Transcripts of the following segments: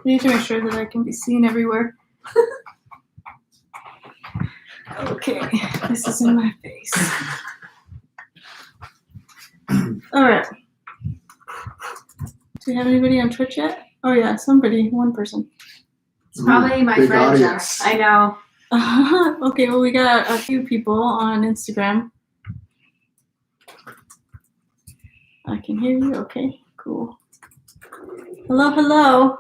need to make sure that I can be seen everywhere. Okay, this is in my face. All right. Do we have anybody on Twitch yet? Oh yeah, somebody, one person. It's probably my big friend. audience. I know. Okay, well we got a few people on Instagram. I can hear you. Okay, cool. Hello, hello.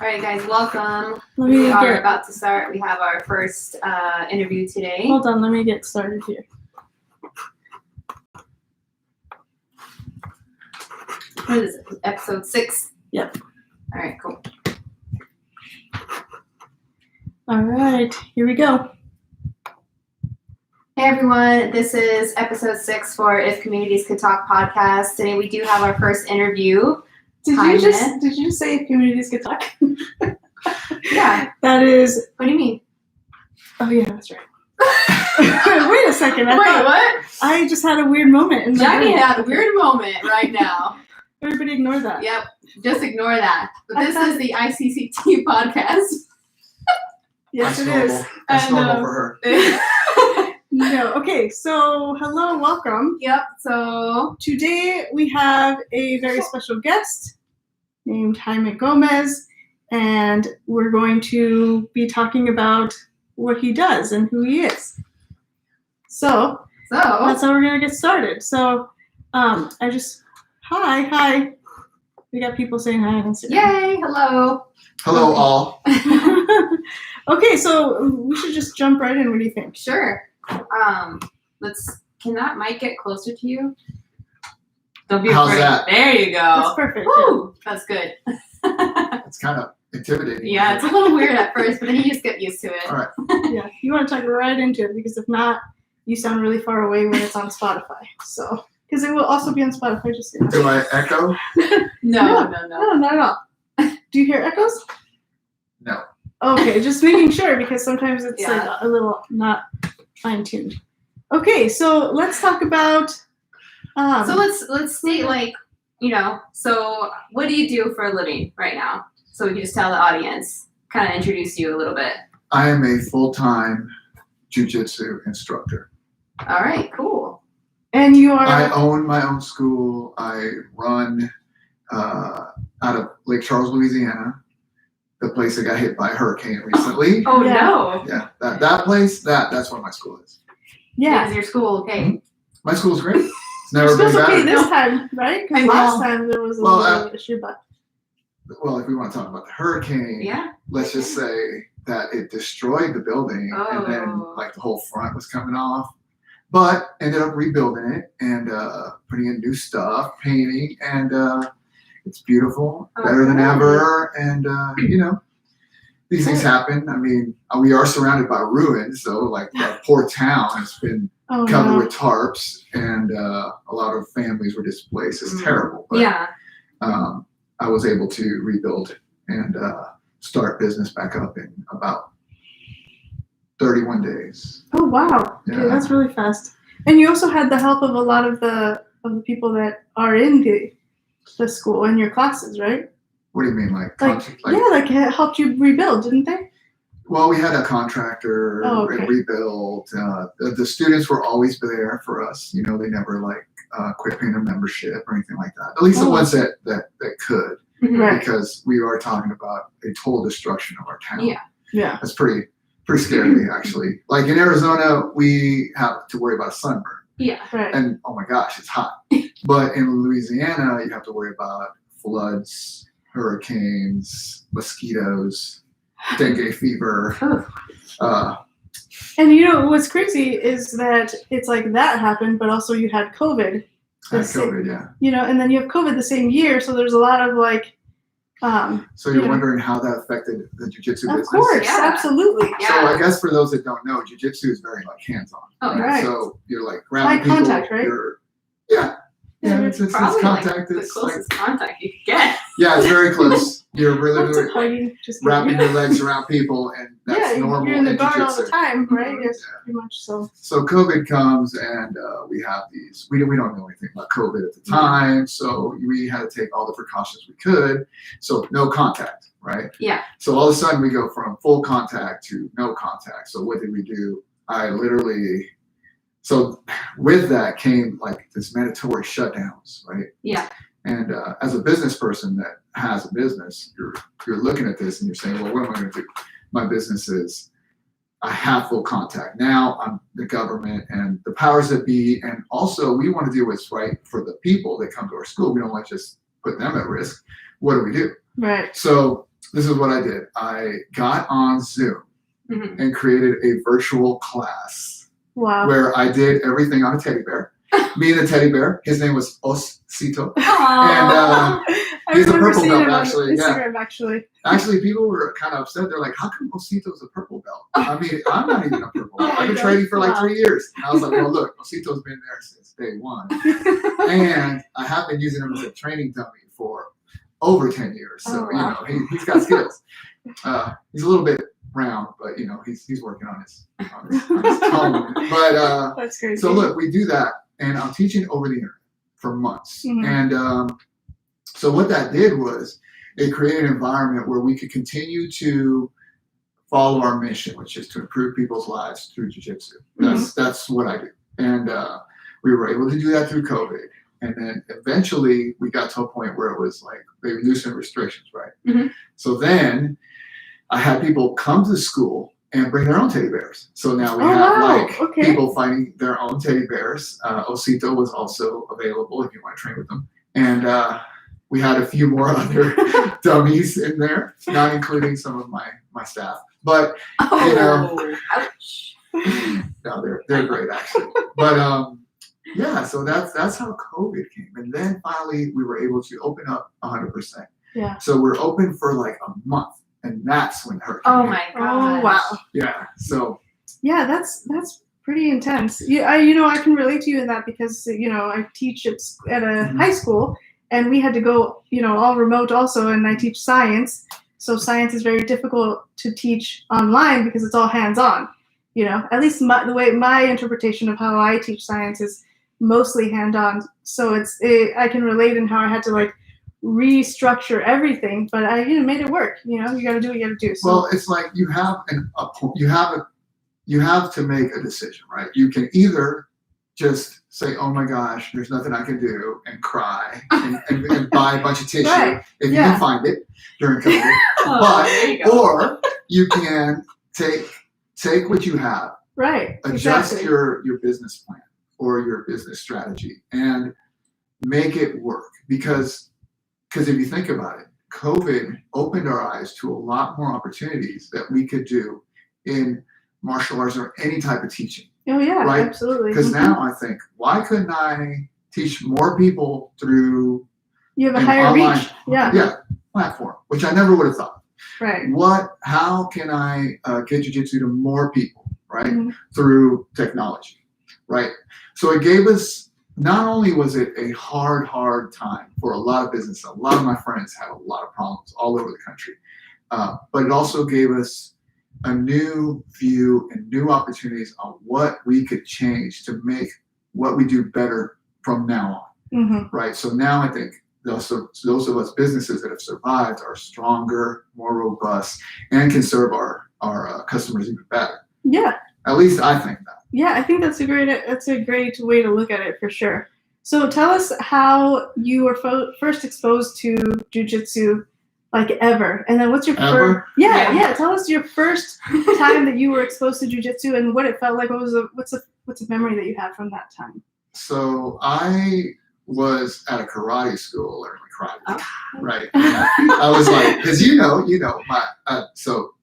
All right, guys, welcome. Let me We are get. about to start. We have our first interview today. Hold on, let me get started here. What is it? Episode 6? Yep. All right, cool. All right, here we go. Hey everyone, this is episode 6 for If Communities Could Talk podcast. Today we do have our first interview. Did Jaime. you just say communities could talk? Yeah. That is. What do you mean? Oh yeah, that's right. Wait a second. I Wait, thought what? I just had a weird moment in my Jaime brain. had a weird moment right now. Everybody ignore that. Yep, just ignore that. But this is the ICCT podcast. Yes, That's it normal. is. That's And, normal for her. No. Okay, so hello, welcome. Yep, so Today we have a very special guest named Jaime Gomez, and we're going to be talking about what he does and who he is. So that's how we're gonna get started. So hi. We got people saying hi on Instagram. yay, hello. Hello, all. Okay, so we should just jump right in. What do you think? Sure. Can that mic get closer to you? Don't be How's afraid. that? There you That's go. perfect. Woo, that's good. It's kind of intimidating. Yeah, it's a little weird at first, but then you just get used to it. All right. Yeah, you want to talk right into it because if not, you sound really far away when it's on Spotify. So, because it will also be on Spotify. Just so you know. Do I echo? No. No, not at all. Do you hear echoes? No. Okay, just making sure because sometimes it's Yeah. like a little not fine tuned. Okay, so let's talk about. So let's state so what do you do for a living right now? So we can just tell the audience, kind of introduce you a little bit. I am a full-time Jiu-Jitsu instructor. All right, cool. And you are. I own my own school. I run out of Lake Charles, Louisiana, the place that got hit by a hurricane recently. Oh Yeah. no. Yeah, that place, that's where my school is. Yeah. Is your school okay? My school's great. It's You're never been supposed to better. pay this time, right? Because I know. last time there was a Well, little issue, but Well, if we want to talk about the hurricane, Yeah. let's just say that it destroyed the building and then Oh. like the whole front was coming off. But ended up rebuilding it and putting in new stuff, painting, and it's beautiful, better than Okay. ever. And these things happen. I mean, we are surrounded by ruins, so like the poor town has been covered with tarps, and a lot of families were displaced. It's terrible. But, Yeah. I was able to rebuild and start business back up in about 31 days. Oh wow! Yeah. Okay, that's really fast. And you also had the help of a lot of the people that are in the school and your classes, right? What do you mean, like It helped you rebuild, didn't they? Well, we had a contractor okay. rebuild. The students were always there for us. They never quit paying their membership or anything like that. At least the ones that could, Right. because we are talking about a total destruction of our town. Yeah. Yeah. That's pretty scary, actually. Like in Arizona, we have to worry about sunburn. Yeah. Right. And oh my gosh, it's hot. But in Louisiana, you have to worry about floods, hurricanes, mosquitoes, dengue fever. And what's crazy is that it's like that happened, but also you had COVID. COVID, yeah. And then you have COVID the same year, so there's a lot of So you're wondering how that affected the jiu-jitsu business? Of course, Yeah. absolutely. Yeah. So I guess for those that don't know, jiu-jitsu is very hands-on. Oh, Right. So you're grabbing High people. contact, right? Yeah, it's Probably contact. the It's closest contact you could get. yeah, it's very close. You're Lots really of hugging, just wrapping your legs around people, and that's normal you're in the in guard all the jiu-jitsu. time, right? Mhm. Yes, pretty much so. So COVID comes, and we have these. We don't know anything about COVID at the time, so we had to take all the precautions we could. So no contact, right? Yeah. So all of a sudden we go from full contact to no contact. So what did we do? So with that came like this mandatory shutdowns, right? Yeah. And as a business person that has a business, you're looking at this and you're saying, well, what am I going to do? My business is, I have full contact. Now I'm the government and the powers that be. And also we want to do what's right for the people that come to our school. We don't want to just put them at risk. What do we do? Right. So this is what I did. I got on Zoom and created a virtual class where I did everything on a teddy bear. Me and the teddy bear. His name was Osito. And he's a purple belt, actually. Instagram, yeah. Actually, people were kind of upset. They're like, how come Osito's a purple belt? I mean, I'm not even a purple belt. I've been training for like 3 years. And I was like, well, look, Osito's been there since day one. And I have been using him as a training dummy for over 10 years. So, you know, he's got skills. He's a little bit round, but, you know, he's working on his tone. But that's crazy. So, look, we do that. And I'm teaching over the internet for months. And so what that did was it created an environment where we could continue to follow our mission, which is to improve people's lives through jiu-jitsu. That's what I do. And we were able to do that through COVID. And then eventually we got to a point where it was like they loosened restrictions, right? So then I had people come to school and bring their own teddy bears. So now we have people finding their own teddy bears. Osito was also available if you want to train with them. And we had a few more other dummies in there, not including some of my staff. But, you know, ouch. No, they're great actually. But yeah, so that's how COVID came. And then finally we were able to open up 100%. Yeah. So we're open for like a month. And that's when hurricane. Oh my god! Oh wow! Yeah. So. Yeah, that's pretty intense. Yeah, I can relate to you in that because I teach at a high school, and we had to go all remote also, and I teach science. So science is very difficult to teach online because it's all hands on. At least the way my interpretation of how I teach science is mostly hands on. So I can relate in how I had to like restructure everything, but I made it work. You got to do what you got to do. So. Well, it's like you have to make a decision, right? You can either just say, "Oh my gosh, there's nothing I can do," and cry and buy a bunch of tissue if you can find it during COVID. Or you can take what you have, right? Adjust your business plan or your business strategy and make it work because if you think about it, COVID opened our eyes to a lot more opportunities that we could do in martial arts or any type of teaching. Oh yeah, right? Absolutely. Because now I think, why couldn't I teach more people through you have a higher online, reach, platform, which I never would have thought. Right. How can I get jiu-jitsu to more people, right? Through technology, right? So it gave us. Not only was it a hard time for a lot of business, a lot of my friends had a lot of problems all over the country, but it also gave us a new view and new opportunities on what we could change to make what we do better from now on, right? So now I think those of us businesses that have survived are stronger, more robust, and can serve our customers even better. Yeah. At least I think that. Yeah, I think that's a great way to look at it for sure. So tell us how you were first exposed to jiu-jitsu, like ever, and then what's your first? Yeah. Tell us your first time that you were exposed to jiu-jitsu and what it felt like. What's a memory that you have from that time? So I was at a karate school learning karate, right? I was like, because my so.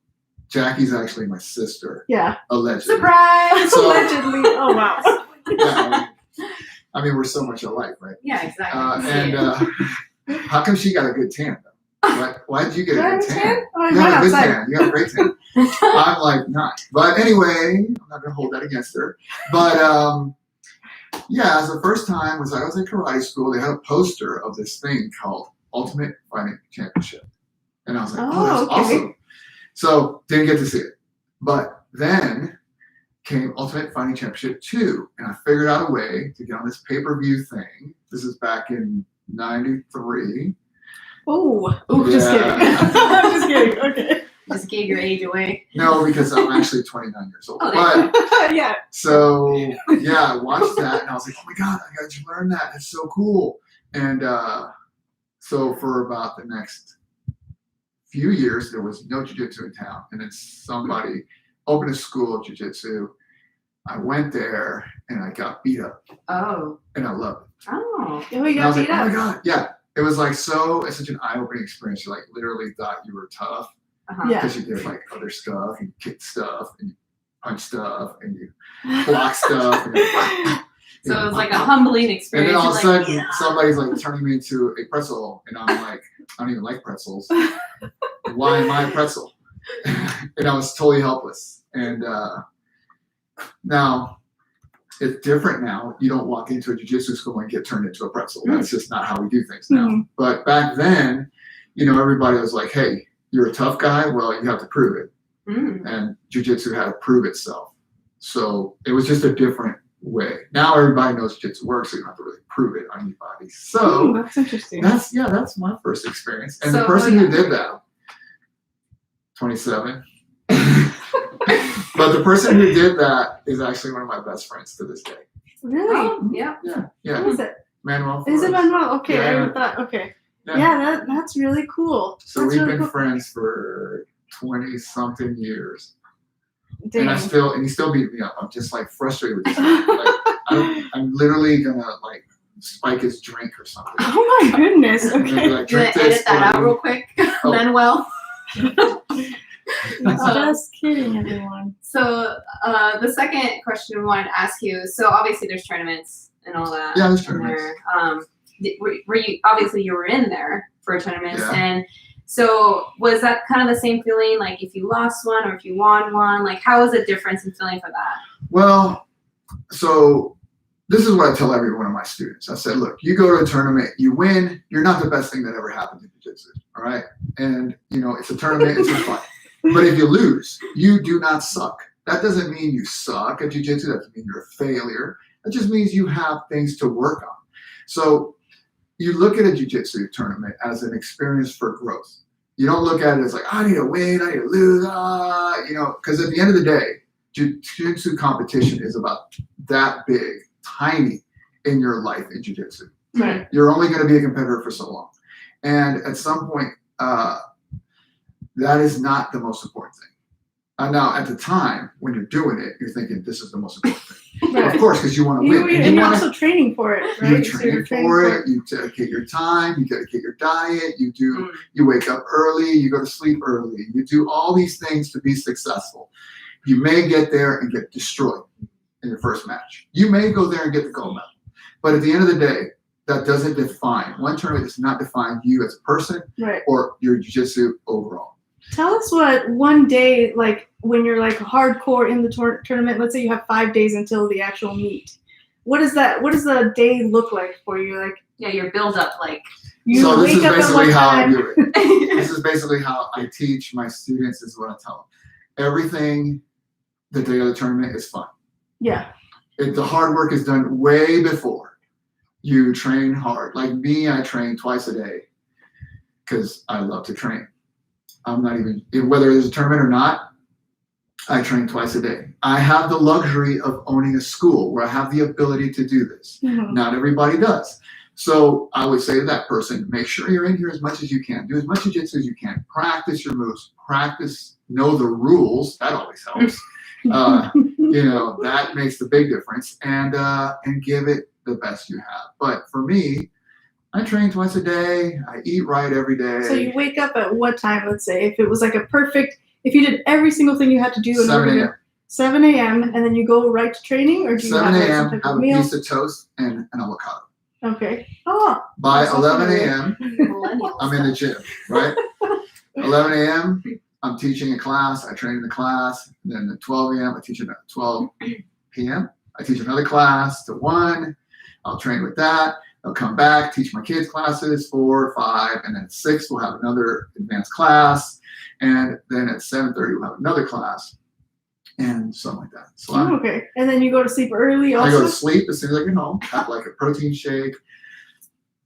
Jackie's actually my sister. Yeah. Allegedly. Surprise! So, allegedly. Oh, wow. Yeah, I mean, we're so much alike, right? Yeah, exactly. How come she got a good tan, though? Why did you get a good tan? Oh, you got a good tan. You got a great tan. I'm like, not. But anyway, I'm not going to hold that against her. But, yeah, the first time was I was at karate school. They had a poster of this thing called Ultimate Fighting Championship. And I was like, that's awesome. So didn't get to see it. But then came Ultimate Fighting Championship 2, and I figured out a way to get on this pay-per-view thing. This is back in '93. Just kidding. I'm just kidding. gave your age away. No, because I'm actually 29 years old. Oh, But Yeah. so yeah, I watched that and I was like, oh my god, I got to learn that. It's so cool. And so for about the next few years, there was no jiu-jitsu in town, and then somebody opened a school of jiu-jitsu. I went there and I got beat up. Oh. And I loved it. Oh. And we And I got was like, beat oh my up. god, yeah. It was like it's such an eye-opening experience. You like literally thought you were tough Uh-huh. Yeah. because you did like other stuff, and kicked stuff, and you punch stuff, and you block stuff. And So it was like a humbling And experience. then all of a You're like, sudden, somebody's like turning me into a pretzel, and I'm like, I don't even like pretzels. Why am I a pretzel? And I was totally helpless. And now it's different now. You don't walk into a jiu-jitsu school and get turned into a pretzel. That's just not how we do things now. Mhm. But back then, you know, everybody was like, hey, you're a tough guy. Well, you have to prove it. And jiu-jitsu had to prove itself. So it was just a different way. Now everybody knows jiu-jitsu works, so you don't have to really prove it on anybody. So That's interesting. that's my first experience. And the So, person yeah. who did that, 27. But the person who did that is actually one of my best friends to this day. Really? Oh, yeah. Yeah. Who is it? Manuel. Is it Flores. Manuel? Okay, Yeah. I thought. Okay. Yeah. Yeah, that's really cool. So That's we've really been cool. friends for 20-something years. Dang. And he still beat me up. I'm just like frustrated with this. Like, I'm literally gonna like spike his drink or something. Oh my goodness. And then be Okay. like, Do you drink edit this. that out buddy." real quick, Oh. Manuel? Just kidding, everyone. So the second question we wanted to ask you, so obviously there's tournaments and all that. Yeah, there's in tournaments. there. Were you, obviously you were in there for tournaments, Yeah. and so was that kind of the same feeling, like if you lost one or if you won one, like how was the difference in feeling for that? Well, so this is what I tell every one of my students. I said, look, you go to a tournament, you win, you're not the best thing that ever happened to jiu-jitsu, all right? And, you know, it's a tournament, it's just fun. But if you lose, you do not suck. That doesn't mean you suck at jiu-jitsu. That doesn't mean you're a failure. That just means you have things to work on. So you look at a jiu-jitsu tournament as an experience for growth. You don't look at it as like, I need to win, I need to lose, you know, because at the end of the day, jiu-jitsu competition is about that big, tiny in your life in jiu-jitsu. Right. You're only going to be a competitor for so long. And at some point, that is not the most important thing. Now, at the time, when you're doing it, you're thinking this is the most important thing. Right. Of course, because you want to win. And you're also training for it, right? You're So training for it. You dedicate your time. You dedicate your diet. You do. You wake up early. You go to sleep early. You do all these things to be successful. You may get there and get destroyed in your first match. You may go there and get the gold medal. But at the end of the day, that doesn't define. One tournament does not define you as a person Right. or your jiu-jitsu overall. Tell us what one day, like when you're like hardcore in the tournament, let's say you have 5 days until the actual meet. What does the day look like for you? Like, Yeah, your build up, like. you So this wake is up at basically one how I time. do it. This is basically how I teach my students, is what I tell them. Everything the day of the tournament is fun. Yeah. The hard work is done way before you train hard. Like me, I train twice a day because I love to train. I'm not even, whether there's a tournament or not, I train twice a day. I have the luxury of owning a school where I have the ability to do this. Mhm. Not everybody does. So I would say to that person, make sure you're in here as much as you can. Do as much jiu-jitsu as you can. Practice your moves. Practice, know the rules. That always helps. You know, that makes the big difference. And give it the best you have. But for me, I train twice a day. I eat right every day. So you wake up at what time, let's say, if it was like a perfect, if you did every single thing you had to do in 7 order a.m. to 7 a.m. and then you go right to training, or do you 7 have like, some a.m. type have of a meal? piece of toast and an avocado. Okay. Oh. By That's 11 awesome. a.m., Millennials. I'm in the gym, right? 11 a.m., I'm teaching a class. I train in the class. Then at 12 a.m., I teach at 12 p.m. I teach another class to 1. I'll train with that. I'll come back, teach my kids classes, 4, 5, and then at 6, we'll have another advanced class. And then at 7:30, we'll have another class. And something like that. So Oh, okay. And then you go to sleep early I also? go to sleep as soon as I get home, have like a protein shake.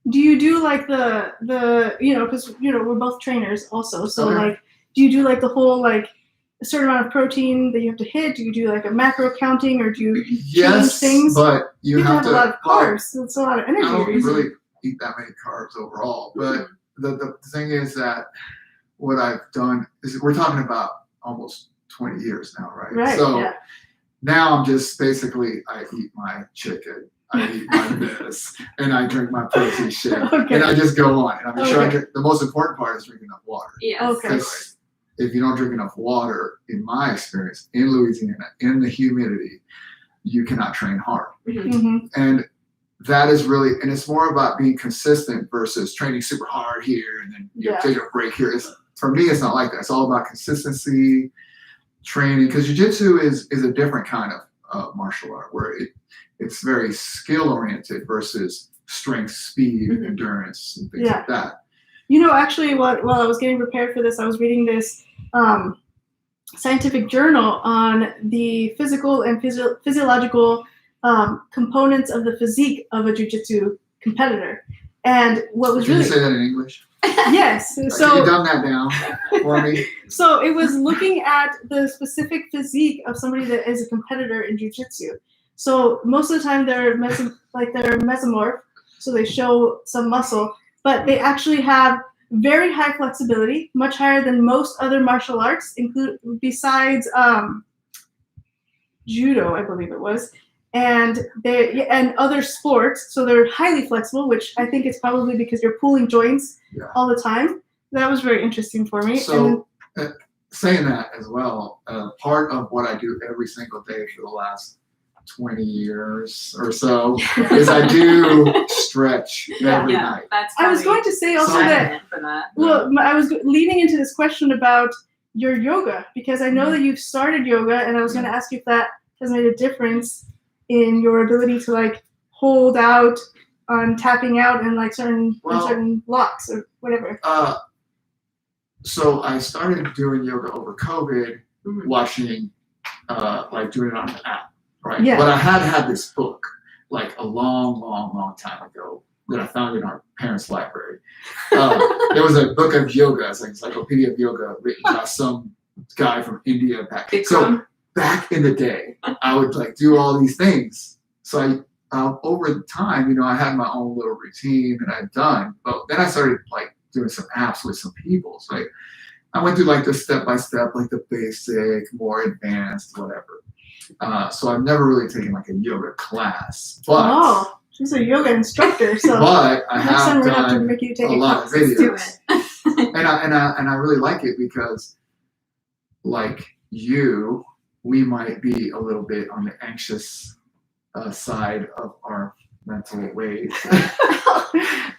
Do you do like the you know, because, you know, we're both trainers also. So Okay. like, do you do like the whole like a certain amount of protein that you have to hit? Do you do like a macro counting, or do you change things? But you have a lot of carbs. So it's a lot of energy. I don't really eat that many carbs overall. But the thing is that what I've done is we're talking about almost 20 years now, right? Right. So now I'm just basically I eat my chicken, I eat my this, and I drink my protein shake, and I just go on. And I'm sure I drink, the most important part is drinking enough water. Yeah. Okay. If you don't drink enough water, in my experience, in Louisiana, in the humidity, you cannot train hard. And that is really, and it's more about being consistent versus training super hard here and then taking a break here. For me, it's not like that. It's all about consistency, training, because jiu-jitsu is a different kind of martial art where it's very skill oriented versus strength, speed, endurance, and things like that. You know, actually, while I was getting prepared for this, I was reading this scientific journal on the physical and physiological components of the physique of a jiu-jitsu competitor. And what was Can really... you say that in English? Yes. So can you dumb that down for me? So it was looking at the specific physique of somebody that is a competitor in jiu-jitsu. So most of the time they're mesomorph, so they show some muscle, but they actually have very high flexibility, much higher than most other martial arts, besides judo, I believe it was, and other sports. So they're highly flexible, which I think is probably because you're pulling joints all the time. That was very interesting for me. So saying that as well, part of what I do every single day for the last 20 years or so is I do stretch every night. I was going to say also well, I was leading into this question about your yoga, because I know that you've started yoga, and I was going to ask you if that has made a difference in your ability to like hold out on tapping out and like certain blocks or whatever. So I started doing yoga over COVID, watching like doing it on an app. Right. Yeah. But I had this book like a long time ago that I found in our parents' library. It was a book of yoga, it's like encyclopedia of yoga written by some guy from India back. So back in the day, I would like do all these things. So over time, you know, I had my own little routine that I'd done. But then I started like doing some apps with some people. So like I went through like the step by step, like the basic, more advanced, whatever. So I've never really taken like a yoga class, but she's a yoga instructor. So but I have done to make you take a lot of videos, do it. and I really like it because, like you, we might be a little bit on the anxious side of our mental ways.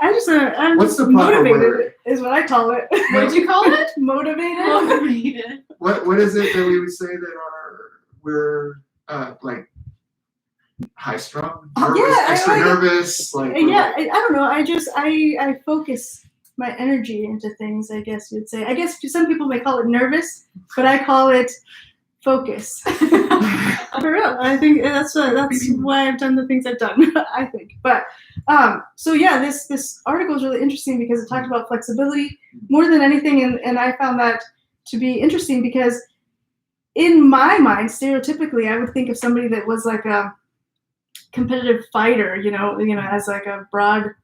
I'm What's the motivated word? Is what I call it. What did you call it? Motivated. What is it that we would say that we're like high strung, nervous, extra nervous, like I don't know. I focus my energy into things, I guess you'd say. I guess some people may call it nervous, but I call it focus. For real. I think that's why I've done the things I've done, I think. But so yeah, this article is really interesting because it talked about flexibility more than anything, and I found that to be interesting because in my mind, stereotypically, I would think of somebody that was like a competitive fighter, you know, as like a broad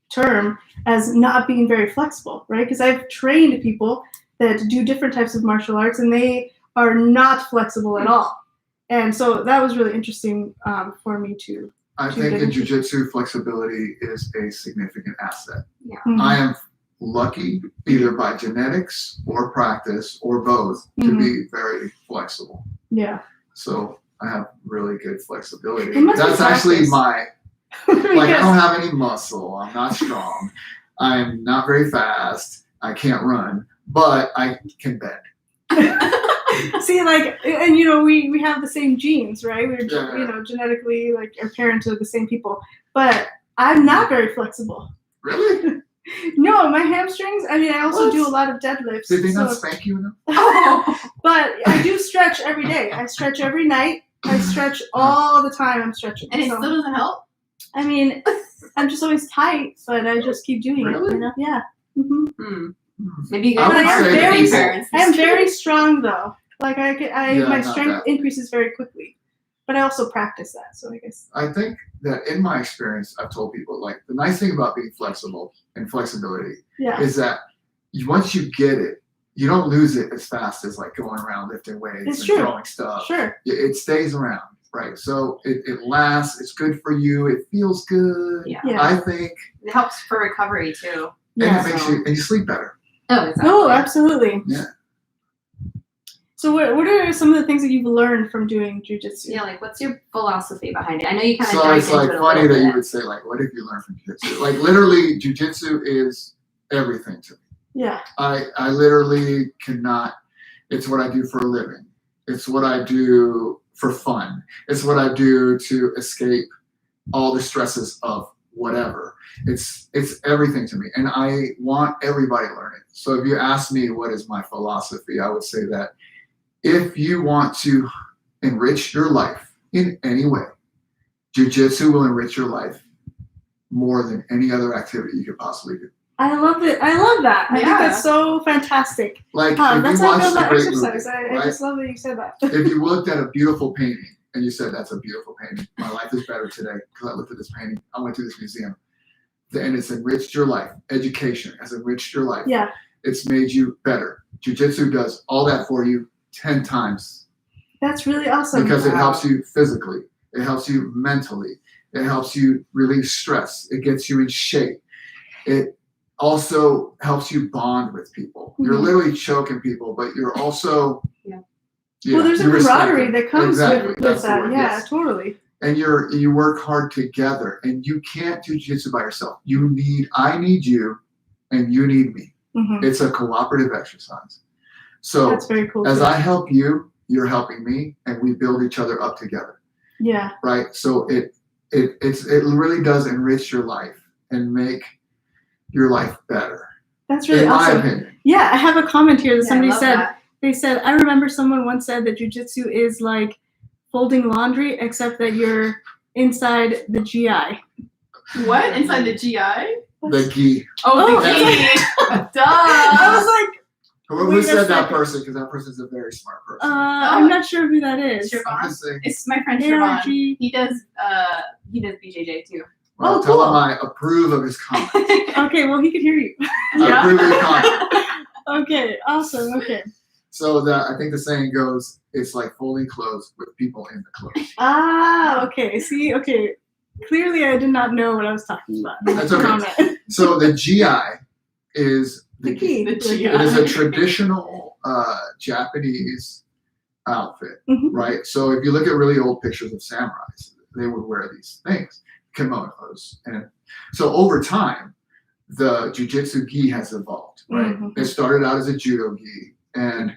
term, as not being very flexible, right? Because I've trained people that do different types of martial arts, and they are not flexible at all. And so that was really interesting for me too. I think in jiu-jitsu, flexibility is a significant asset. Yeah. Mm-hmm. I am lucky, either by genetics or practice or both, to be very flexible. Yeah. So I have really good flexibility. That's actually my, like I don't have any muscle. I'm not strong. I'm not very fast. I can't run, but I can bend. See, like, and you know, we have the same genes, right? We're you know, genetically, like our parents are the same people, but I'm not very flexible. Really? No, my hamstrings. I mean, I also do a lot of deadlifts. Did they not spank you enough? But I do stretch every day. I stretch every night. I stretch all the time. I'm stretching. And it still doesn't help? I mean, I'm just always tight, but I just keep doing it. You know? Yeah. Mm-hmm. Maybe you I would guys say are very- big parents. I am very strong though. Like Yeah, my not strength that. increases very quickly, but I also practice that. So I guess. I think that in my experience, I've told people like the nice thing about being flexible and flexibility Yeah. is that once you get it, you don't lose it as fast as like going around lifting weights It's and true. throwing stuff. Sure. It stays around, right? So it lasts. It's good for you. It feels good. Yeah. Yeah. I think, It helps for recovery too. and Yeah. it makes you and you sleep better. Oh, exactly. Oh, absolutely. Yeah. So what are some of the things that you've learned from doing jujitsu? Yeah, like what's your philosophy behind it? I know you kind of So dived it's into like it a funny little that you bit. would say like, what have you learned from jiu-jitsu? Like literally, jiu-jitsu is everything to me. Yeah. I literally cannot. It's what I do for a living. It's what I do for fun. It's what I do to escape all the stresses of whatever. It's everything to me, and I want everybody to learn it. So if you ask me what is my philosophy, I would say that if you want to enrich your life in any way, jiu-jitsu will enrich your life more than any other activity you could possibly do. I love it. I love that. I think Yeah. that's so fantastic. Like if That's you how I watched feel a about great exercise. movie, I right? just love that you said that. If you looked at a beautiful painting and you said, that's a beautiful painting, my life is better today because I looked at this painting, I went to this museum, and it's enriched your life. Education has enriched your life. Yeah. It's made you better. Jiu-jitsu does all that for you 10 times That's really awesome. because it helps you physically. It helps you mentally. It helps you relieve stress. It gets you in shape. It also helps you bond with people. You're Mhm. literally choking people, but you're also Well, there's a you respect camaraderie them. that comes Exactly. with That's the that. word, Yeah, yes. totally. And you work hard together, and you can't do jiu-jitsu by yourself. I need you, and you need me. Hmm. It's a cooperative exercise. So That's very cool. as too. I help you, you're helping me, and we build each other up together, Yeah. right? So it really does enrich your life and make your life better, That's really in my awesome. opinion. Yeah, I have a comment here that Yeah, I somebody love said. that. They said, I remember someone once said that jujitsu is like folding laundry, except that you're inside the GI. What? Inside the GI? The gi. Oh, the Oh, gi. Duh. I was like, Who Wait a said that second. person? Because that person's a very smart person. I'm not sure who that is. Sure. I'm just saying. It's my friend Siobhan. ARG. He does BJJ too. Well, Oh, tell cool. him I approve of his comment. Okay, well, he could hear you. I approve of his comment. Okay, awesome. Okay. So I think the saying goes, it's like folding clothes with people in the clothes. Ah, okay. See, okay. Clearly, I did not know what I was talking about. That's okay. Comment. So the GI is The key. The GI. It is a traditional Japanese outfit, Mhm. right? So if you look at really old pictures of samurais, they would wear these things, kimonos. And so over time, the jiu-jitsu gi has evolved, right? Mhm. It started out as a judo gi, and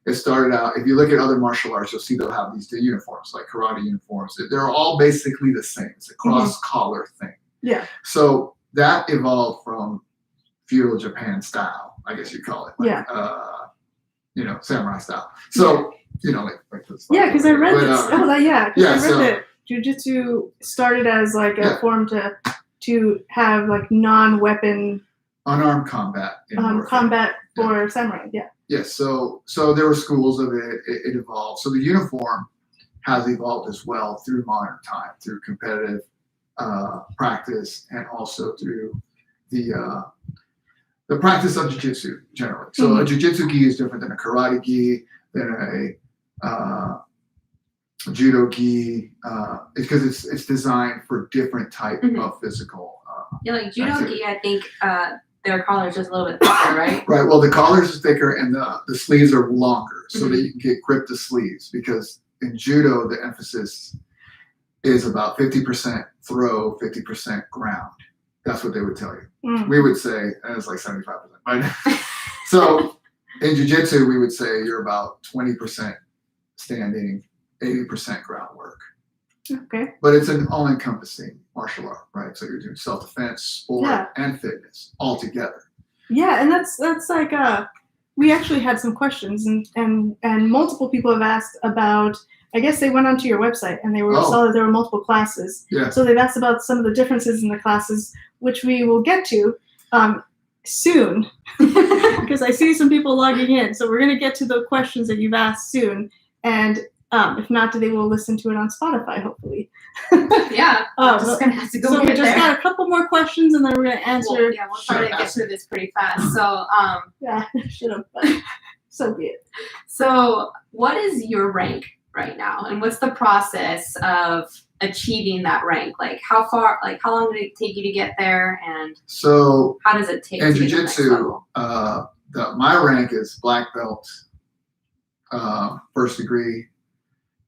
it started out, if you look at other martial arts, you'll see they'll have these uniforms, like karate uniforms. They're all basically the same. It's a cross-collar thing. Yeah. So that evolved from feudal Japan style, I guess you'd call it. Like, Yeah. samurai style. So, like this. Yeah, because I read But, this. uh, Yeah, because yeah, I read so- that jujitsu started as like a Yeah. form to have like non-weapon Unarmed combat. in warfare. combat for samurai. Yeah. Yes, so there were schools of it. It evolved. So the uniform has evolved as well through modern time, through competitive practice, and also through the practice of jiu-jitsu generally. So a jiu-jitsu gi is different than a karate gi, than a judo gi, because it's designed for different type of physical. Yeah, like judo That's it. gi, I think their collar is just a little bit thicker, right? Right. Well, the collars are thicker and the sleeves are longer, so that you can get grip the sleeves. Because in judo, the emphasis is about 50% throw, 50% ground. That's what they would tell you. Mm. We would say, and it's like 75%. Right? So in jiu-jitsu, we would say you're about 20% standing, 80% groundwork. Okay. But it's an all-encompassing martial art, right? So you're doing self-defense, sport, Yeah. and fitness all together. Yeah, and that's like we actually had some questions and multiple people have asked about. I guess they went onto your website and they saw that there were multiple classes. Yeah. So they've asked about some of the differences in the classes, which we will get to. soon because I see some people logging in. So we're going to get to the questions that you've asked soon. And if not, they will listen to it on Spotify, hopefully. Yeah, I'm just going to have to go so we get just there. got a couple more questions and then we're going to answer. Well, yeah, we'll try to get through this pretty fast. So, yeah, should have, but so be it. So what is your rank right now? And what's the process of achieving that rank? Like how long did it take you to get there? And so how does it take in to get to the next Jiu-Jitsu, level? my rank is black belt, first degree.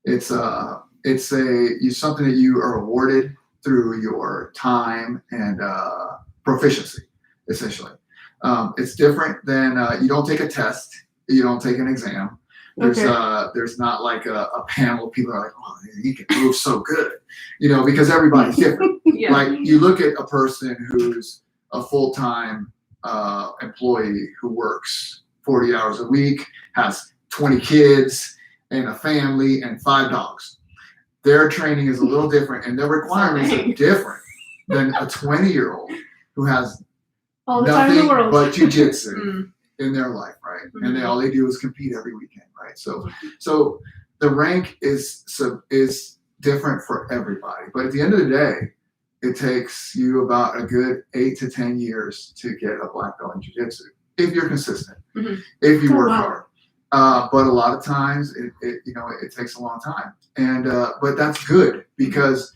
It's something that you are awarded through your time and proficiency, essentially. It's different than you don't take a test, you don't take an exam. There's not like a panel of people that are like, oh, he can move so good, because everybody's different. Yeah. Like you look at a person who's a full-time employee who works 40 hours a week, has 20 kids and a family and 5 dogs. Their training is a little different and their requirements are different than a 20-year-old who has all the time in the nothing world. but jiu-jitsu in their life, right? And all they do is compete every weekend, right? So the rank is different for everybody. But at the end of the day, it takes you about a good 8 to 10 years to get a black belt in jiu-jitsu if you're consistent, if you work hard. But a lot of times it takes a long time, and but that's good because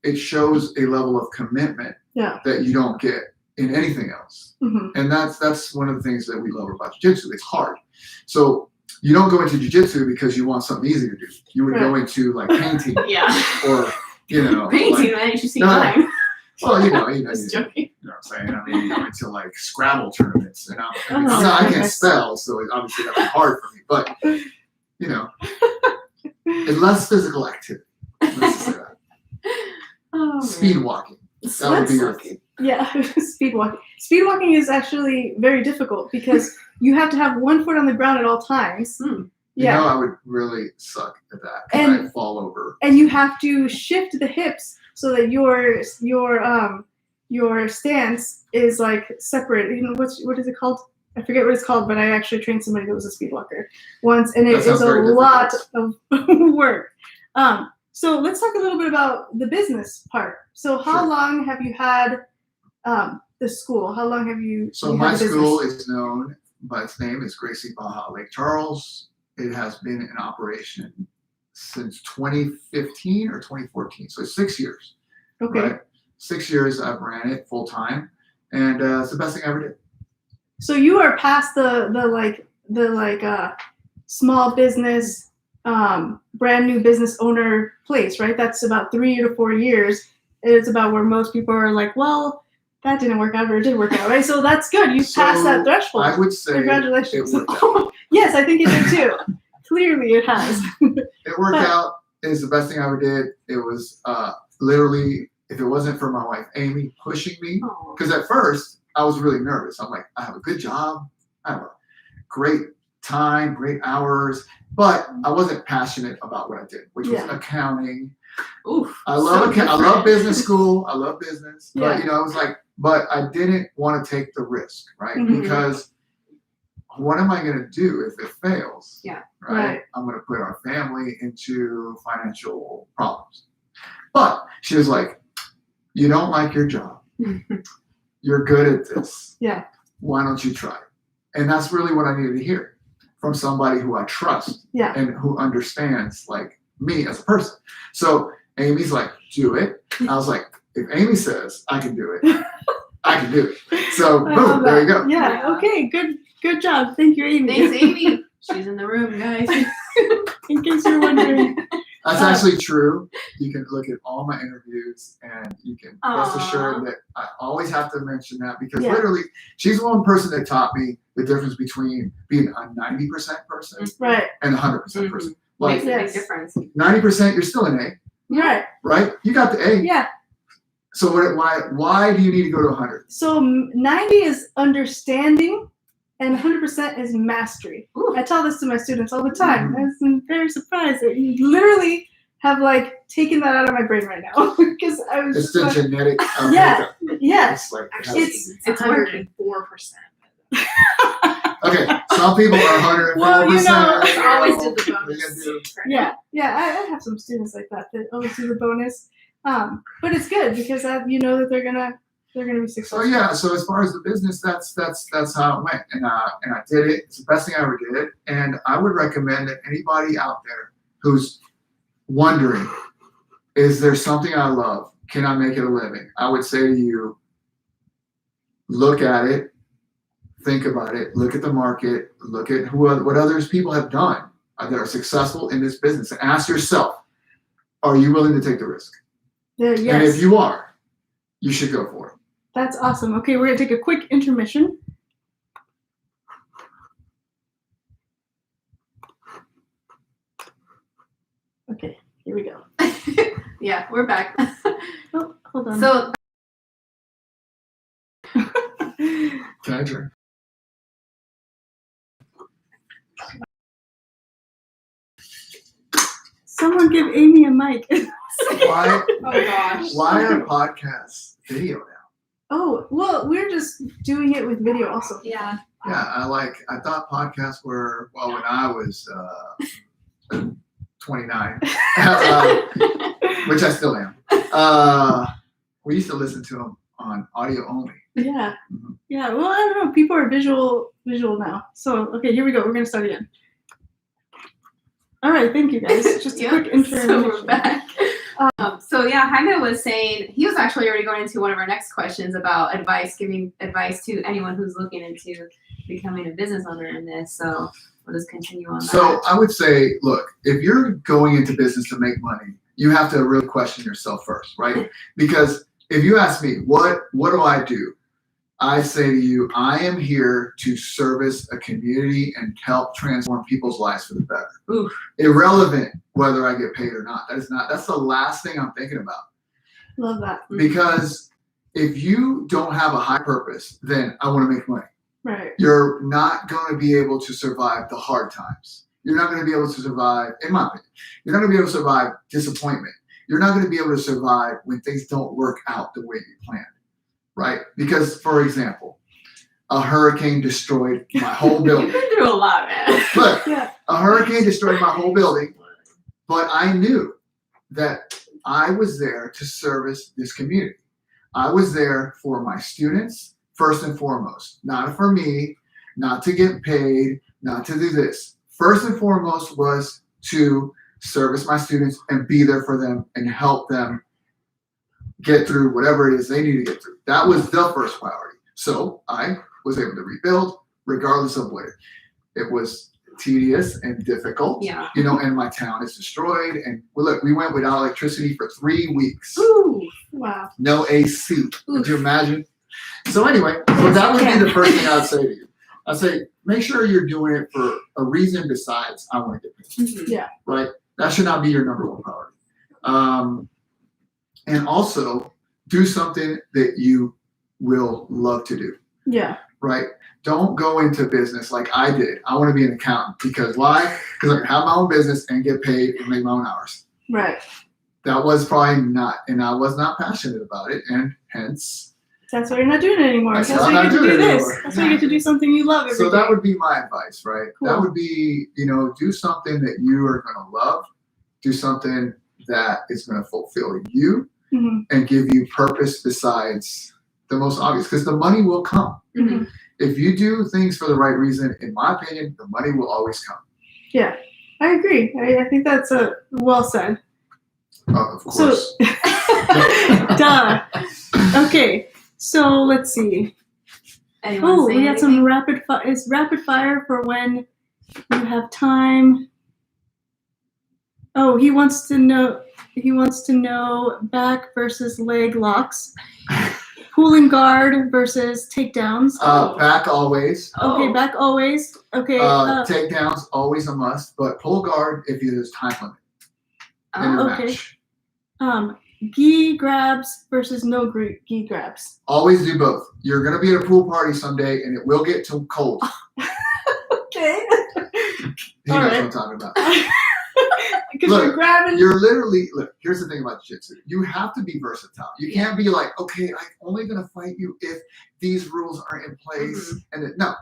it shows a level of commitment that you don't get in anything else. And that's one of the things that we love about jiu-jitsu. It's hard. So you don't go into jiu-jitsu because you want something easy to do. You would go into like painting or painting, man, you should see mine. Well, Just joking. You know what I'm saying? I mean, go into like Scrabble tournaments, and I can't spell, so obviously that'd be hard for me. But it's less physical activity. Let's just say that. Speed walking. That would be your thing. Yeah, speed walking. Speed walking is actually very difficult because you have to have one foot on the ground at all times. I would really suck at that because I'd fall over. And you have to shift the hips so that your stance is like separate. What is it called? I forget what it's called, but I actually trained somebody that was a speed walker once, and it is a lot of work. So let's talk a little bit about the business part. So how long have you had the school? How long have you? So my school is known by its name is Gracie Baja Lake Charles. It has been in operation since 2015 or 2014, so 6 years. Okay. Right? 6 years I've ran it full time, and it's the best thing I ever did. So you are past the small business, brand new business owner place, right? That's about 3 to 4 years. It's about where most people are like, well, that didn't work out, or it did work out, right? So that's good. You passed that threshold. I would say congratulations. It worked out. Yes, I think it did too. Clearly, it has. It worked out. It was the best thing I ever did. It was literally, if it wasn't for my wife Amy pushing me, because at first I was really nervous. I'm like, I have a good job, I have a great time, great hours, but I wasn't passionate about what I did, which was accounting. Oof, I love business school. I love business, but I was like, but I didn't want to take the risk, right? Because what am I going to do if it fails? Yeah. Right. I'm going to put our family into financial problems. But she was like, you don't like your job. You're good at this. Yeah. Why don't you try? And that's really what I needed to hear from somebody who I trust and who understands like me as a person. So Amy's like, do it. I was like, if Amy says I can do it, I can do it. So boom, there you go. Yeah. Okay. Good job. Thank you, Amy. Thanks, Amy. She's in the room, guys. In case you're wondering. That's actually true. You can look at all my interviews and you can rest assured that I always have to mention that because literally she's one person that taught me the difference between being a 90% person and a 100% person. Like, makes a big difference. 90%, you're still an A. Right. Right? You got the A. Yeah. So why do you need to go to 100? So 90 is understanding and 100% is mastery. Ooh. I tell this to my students all the time. I'm very surprised that you literally have like taken that out of my brain right now because I was It's the genetic. Yeah. It's like it has It's- to be. It's working. 104%. Okay, some people are 104%. Well, you know, I always did the They're bonus. gonna do- Yeah, I have some students like that always do the bonus. But it's good because you know that they're gonna be So successful. yeah, so as far as the business, that's how it went, and I did it. It's the best thing I ever did, and I would recommend that anybody out there who's wondering, is there something I love? Can I make it a living? I would say to you, look at it, think about it, look at the market, look at what others people have done that are successful in this business, and ask yourself, are you willing to take the risk? Yes. And if you are, you should go for it. That's awesome. Okay, we're gonna take a quick intermission. Okay, here we go. Yeah, we're back. Oh, hold on. So Can I drink? Someone give Amy a mic. Why? Oh gosh. Why are podcasts video now? Oh, well, we're just doing it with video also. Yeah. Yeah, I thought podcasts were, well, when I was 29, which I still am. We used to listen to them on audio only. Yeah. Mhm. Yeah. Well, I don't know. People are visual now. So, okay, here we go. We're going to start again. All right. Thank you, guys. Just a yeah, quick intermission. so we're back. So yeah, Jaime was saying he was actually already going into one of our next questions about giving advice to anyone who's looking into becoming a business owner in this. So we'll just continue on So that. I would say, look, if you're going into business to make money, you have to really question yourself first, right? Because if you ask me, what do I do? I say to you, I am here to service a community and help transform people's lives for the better. Oof. Irrelevant whether I get paid or not. That's the last thing I'm thinking about. Love that. Because if you don't have a high purpose, then I want to make money. Right. You're not going to be able to survive the hard times. You're not going to be able to survive, in my opinion, you're not going to be able to survive disappointment. You're not going to be able to survive when things don't work out the way you planned, right? Because, for example, a hurricane destroyed my whole building. You've been through a lot, man. Look, Yeah. a hurricane destroyed my whole building, but I knew that I was there to service this community. I was there for my students, first and foremost, not for me, not to get paid, not to do this. First and foremost was to service my students and be there for them and help them get through whatever it is they need to get through. That was the first priority. So I was able to rebuild regardless of what it was tedious and difficult, Yeah. and my town is destroyed. And look, we went without electricity for 3 weeks. Ooh. Wow. No AC. Could you imagine? So anyway, so Yes, that would I be the can. first thing I'd say to you. I'd say, make sure you're doing it for a reason besides I want to get paid, Mhm. right? That should not be your number one priority. And also, do something that you will love to do, Yeah. right? Don't go into business like I did. I want to be an accountant because why? Because I can have my own business and get paid and make my own hours. Right. That was probably not, and I was not passionate about it, and hence. That's why you're not doing it anymore. That's That's why why I'm you get not to do doing it this. anymore. That's why you get to do something you love every So day. that would be my advice, right? Cool. That would be, do something that you are going to love. Do something that is going to fulfill you Mhm. and give you purpose besides the most obvious, because the money will come. Mhm. If you do things for the right reason, in my opinion, the money will always come. Yeah. I agree. I think that's well said. Of So- course. Duh. Okay. So let's see. Anyone Oh, say we got anything? some rapid fire. It's rapid fire for when you have time. Oh, he wants to know back versus leg locks, pull and guard versus takedowns. Back always. Okay, back always. Okay. Takedowns always a must, but pull guard if there's time limit in your okay. match. Gi grabs versus no gi grabs. Always do both. You're gonna be at a pool party someday, and it will get too cold. Okay. He knows All what right. I'm talking about. Because you're look, grabbing. you're literally, look, here's the thing about jiu-jitsu. You have to be versatile. You can't be like, okay, I'm only going to fight you if these rules are in place. No,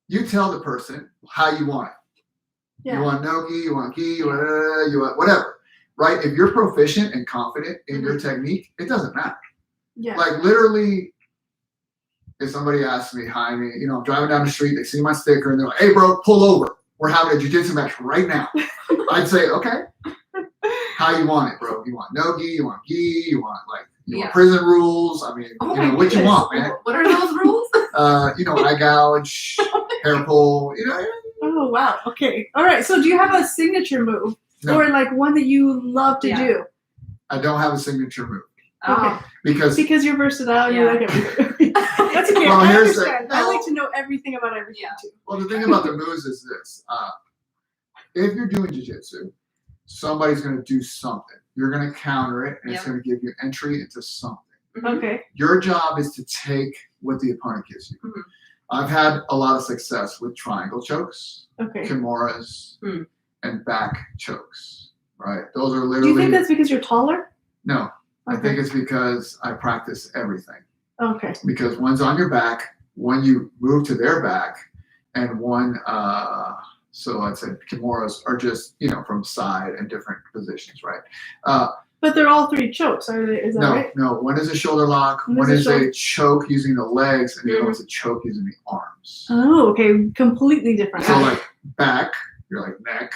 you tell the person how you want it. Yeah. You want no gi, you want gi, you want whatever, right? If you're proficient and confident in your technique, it doesn't matter. Yeah. Like literally, if somebody asks me, Jaime, you know, I'm driving down the street, they see my sticker and they're like, hey bro, pull over. We're having a jiu-jitsu match right now. I'd say, okay. How you want it, bro? You want no gi, you want gi, you want like you want prison rules. I mean, you know, what you want, man. What are those rules? You know, eye gouge, hair pull, you know. Oh wow. Okay. All right. So do you have a signature move? No. Or like one that you love to do? I don't have a signature move. Okay. Because you're versatile, you like everything. That's okay. Well, I here's understand. I like to know everything about everything too. Well, the thing about the moves is this: if you're doing jiu-jitsu, somebody's going to do something. You're going to counter it, and it's going to give you entry into something. Okay. Your job is to take what the opponent gives you. I've had a lot of success with triangle chokes, kimuras, and back chokes. Right? Those are literally. Do you think that's because you're taller? No, I think it's because I practice everything. Okay. Because one's on your back, one you move to their back, and one, so I'd say kimuras are just, you know, from side and different positions, right? But they're all three chokes, is that right? No, one is a shoulder lock, one is a choke using the legs, and the other one's a choke using the arms. Oh, okay. Completely different. So like back, you're like neck.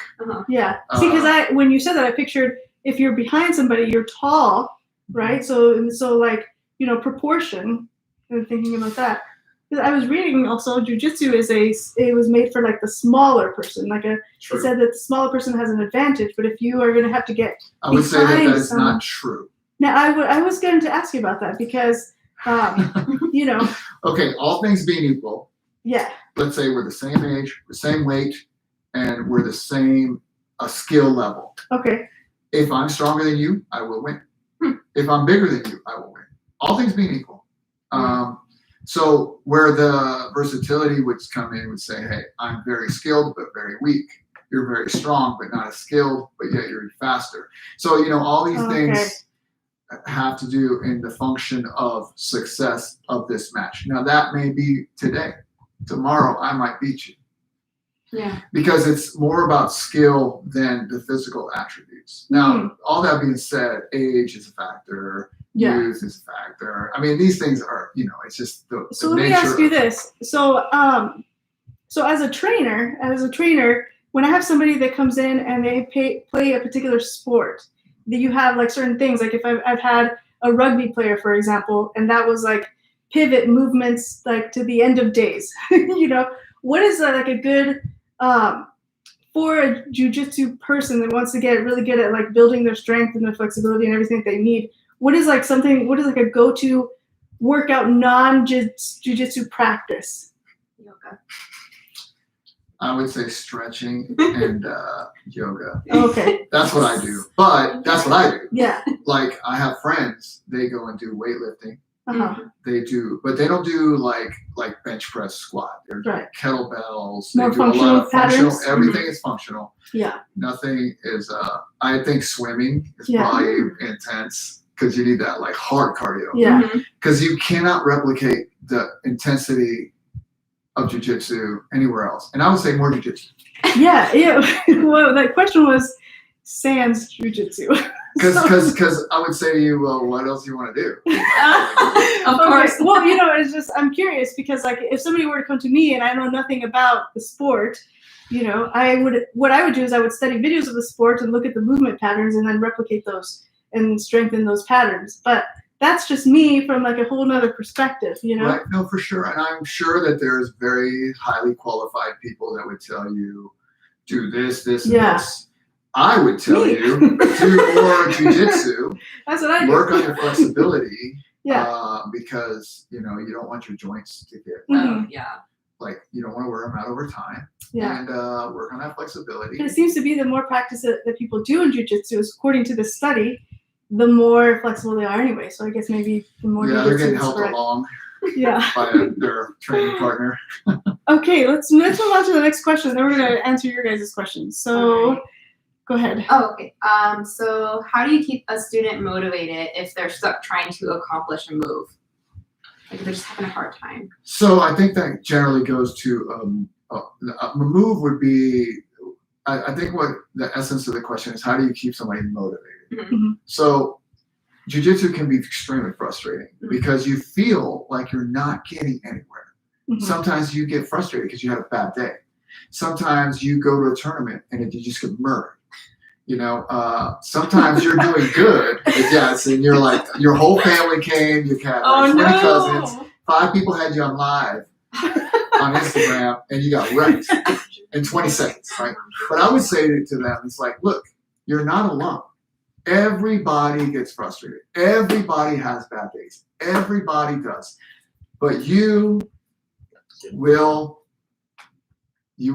Yeah. See, because when you said that, I pictured if you're behind somebody, you're tall, right? So like, you know, proportion. I'm thinking about that. I was reading also jiu-jitsu it was made for like the smaller person. Like it said that the smaller person has an advantage, but if you are going to have to get I would say that is not true. Now I was going to ask you about that because you know. Okay, all things being equal. Yeah. Let's say we're the same age, the same weight, and we're the same skill level. Okay. If I'm stronger than you, I will win. If I'm bigger than you, I will win. All things being equal. So where the versatility would come in would say, hey, I'm very skilled but very weak. You're very strong but not as skilled, but yet you're faster. So, you know, all these things have to do in the function of success of this match. Now that may be today. Tomorrow I might beat you. Yeah. Because it's more about skill than the physical attributes. Now, all that being said, age is a factor. Youth is a factor. I mean, these things are, you know, it's just the So let me ask you this. So as a trainer, when I have somebody that comes in and they play a particular sport, that you have like certain things, like if I've had a rugby player, for example, and that was like pivot movements like to the end of days, you know, what is like a good for a jiu-jitsu person that wants to get really good at like building their strength and their flexibility and everything that they need? What is like a go-to workout non-jiu-jitsu practice? Yoga. I would say stretching and yoga. Okay. That's what I do. But that's what I do. Yeah. Like I have friends, they go and do weightlifting. They do, but they don't do like bench press squat. They're doing kettlebells. More they do functional a lot of patterns. functional. Everything is functional. Yeah. Nothing is. I think swimming is probably intense because you need that like hard cardio. Yeah. Because you cannot replicate the intensity of jiu-jitsu anywhere else, and I would say more jiu-jitsu. Yeah. Well, that question was sans jiu-jitsu. Because I would say to you, well, what else do you want to do? Of course. Well, you know, it's just I'm curious because like if somebody were to come to me and I know nothing about the sport, you know, what I would do is I would study videos of the sport and look at the movement patterns and then replicate those and strengthen those patterns. But that's just me from like a whole nother perspective, you know? Right. No, for sure. And I'm sure that there's very highly qualified people that would tell you, do this, and this. I would tell you, do more jiu-jitsu. That's what I do. Work on your flexibility. Yeah. Because, you know, you don't want your joints to get, like, you don't want to wear them out over time. Yeah. And work on that flexibility. But it seems to be the more practice that people do in jiu-jitsu, according to the study, the more flexible they are anyway. So I guess maybe the more they're getting helped along by their training partner. Okay, let's move on to the next question. Then we're going to answer your guys' questions. So Go ahead. Oh, okay. So how do you keep a student motivated if they're stuck trying to accomplish a move? Like they're just having a hard time. So I think that generally goes to a move would be. I think what the essence of the question is, how do you keep somebody motivated? Mm-hmm. So jiu-jitsu can be extremely frustrating because you feel like you're not getting anywhere. Sometimes you get frustrated because you had a bad day. Sometimes you go to a tournament and you just get murdered. You know, sometimes you're doing good, yes, and you're like, your whole family came, you had like 20 cousins, 5 people had you on live on Instagram, and you got wrecked in 20 seconds, right? But I would say to them, it's like, look, you're not alone. Everybody gets frustrated. Everybody has bad days. Everybody does. But you will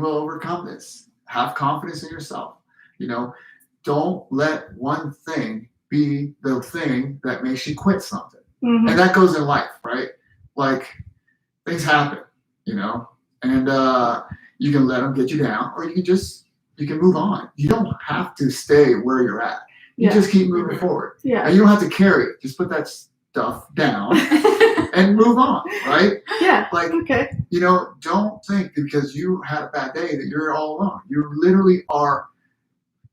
overcome this. Have confidence in yourself. You know, don't let one thing be the thing that makes you quit something. And that goes in life, right? Like, things happen, you know, and you can let them get you down, or you can move on. You don't have to stay where you're at. You just keep moving forward. Yeah. And you don't have to carry it. Just put that stuff down and move on, right? Yeah. Like, okay. You know, don't think because you had a bad day that you're all alone. You literally are.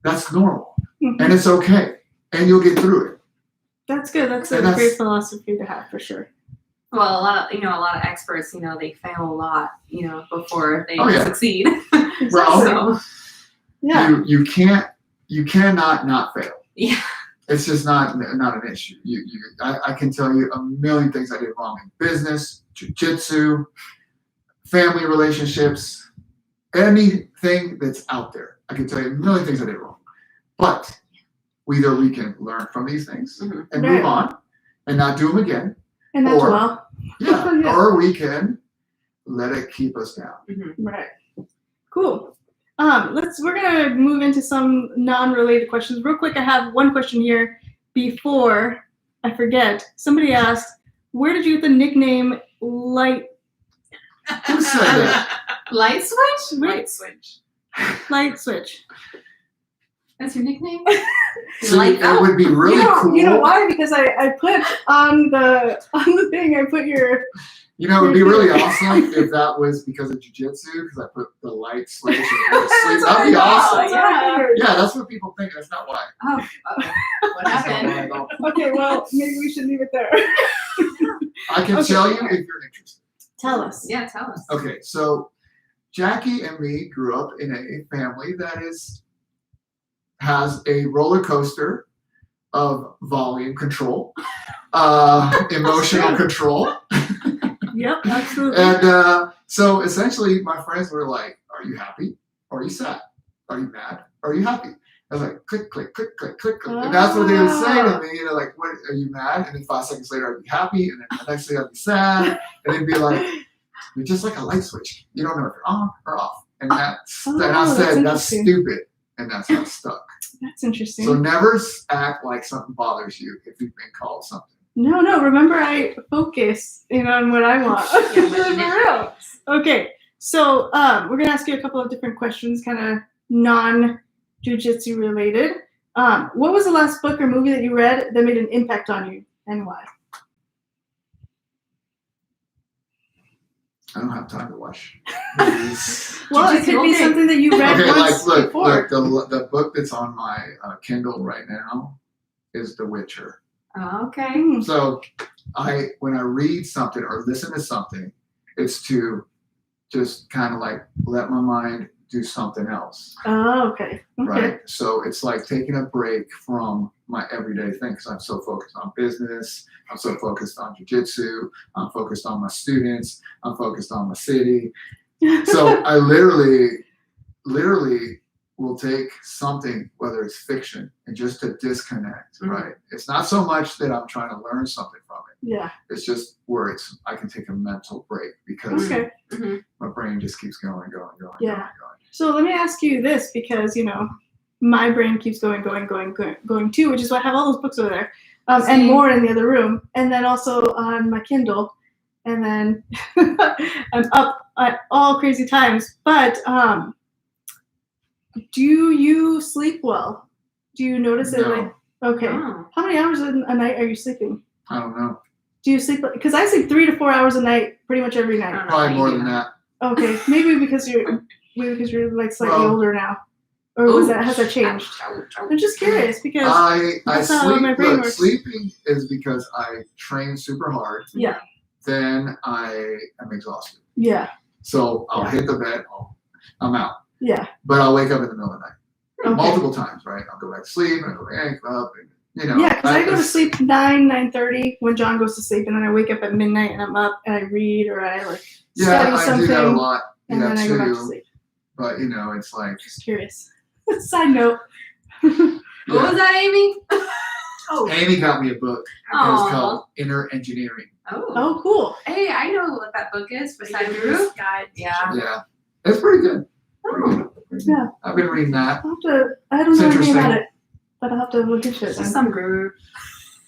That's normal, and it's okay, and you'll get through it. That's good. That's a great philosophy to have for sure. Well, a lot of experts, they fail a lot, before they succeed. Well, so, yeah, you cannot not fail. Yeah, it's just not an issue. I can tell you a million things I did wrong in business, jiu-jitsu, family relationships, anything that's out there. I can tell you a million things I did wrong. But either we can learn from these things and move on and not do them again. And that's well. Yeah, or we can let it keep us down. Right. Cool. We're gonna move into some non-related questions. Real quick, I have one question here before I forget. Somebody asked, where did you get the nickname Light? Who said that? Light Switch? Light Switch. That's your nickname? So it would be really cool. You know why? Because I put on the thing, I put your... You know, it would be really awesome if that was because of jiu-jitsu, because I put the light switch and sleep. That'd be awesome. Yeah, that's what people think. That's not why. Oh, what happened? Okay, well, maybe we should leave it there. I can tell you if you're interested. Tell us. Yeah, tell us. Okay, so Jackie and me grew up in a family that has a roller coaster of volume control, emotional control. Yep, absolutely. And so essentially my friends were like, are you happy? Are you sad? Are you mad? Are you happy? I was like, click, click, click, click, click, click. And that's what they would say to me, like, what, are you mad? And then 5 seconds later, I'd be happy. And then the next day I'd be sad. And they'd be like, you're just like a light switch. You don't know if you're on or off. And and I said, that's stupid. And that's how it stuck. That's interesting. So never act like something bothers you if you've been called something. No. Remember, I focus on what I want. For real. Okay, so we're gonna ask you a couple of different questions, kind of non-jiu-jitsu related. What was the last book or movie that you read that made an impact on you, and why? I don't have time to watch. Well, it could be something that you read once before. Look, the book that's on my Kindle right now is The Witcher. Oh, okay. So when I read something or listen to something, it's to just kind of like let my mind do something else. Oh, okay. Right. So it's like taking a break from my everyday thing because I'm so focused on business. I'm so focused on jiu-jitsu. I'm focused on my students. I'm focused on my city. So I literally will take something, whether it's fiction, and just to disconnect, right? It's not so much that I'm trying to learn something from it. Yeah. It's just where I can take a mental break because my brain just keeps going. So let me ask you this, because, my brain keeps going too, which is why I have all those books over there, and more in the other room, and then also on my Kindle, and then I'm up at all crazy times. But Do you sleep well? Do you notice it? No. Like, okay. Oh. How many hours a night are you sleeping? I don't know. Do you sleep? Because I sleep 3 to 4 hours a night, pretty much every I night. don't know Probably how more you than do that. Okay, maybe because you're like slightly Well- older now, or has that changed? I'm just curious because I that's how sleep. my brain Look, works. sleeping is because I train super hard. Yeah. Then I am exhausted. yeah, So I'll Yeah. hit the bed. I'm out. yeah, But I'll wake up in the middle of the night. okay. Multiple times, right? I'll go back to sleep and I'll go back up and Yeah, because I go to sleep 9:30 when John goes to sleep, and then I wake up at midnight and I'm up and I read or I like Yeah, study I something, do that a lot. and Yeah, then I go back to too. sleep. But it's like Just curious. Side note. What was that, Amy? Amy got me a book. It's Aw. called Inner Engineering. Oh, cool. Hey, I know what that book is. Beside Guru. Guide. Yeah. Yeah, it's pretty good. Oh, Yeah. I've been reading that. I don't It's know anything about interesting. it, but I'll have to look into it. it's Then. just some guru.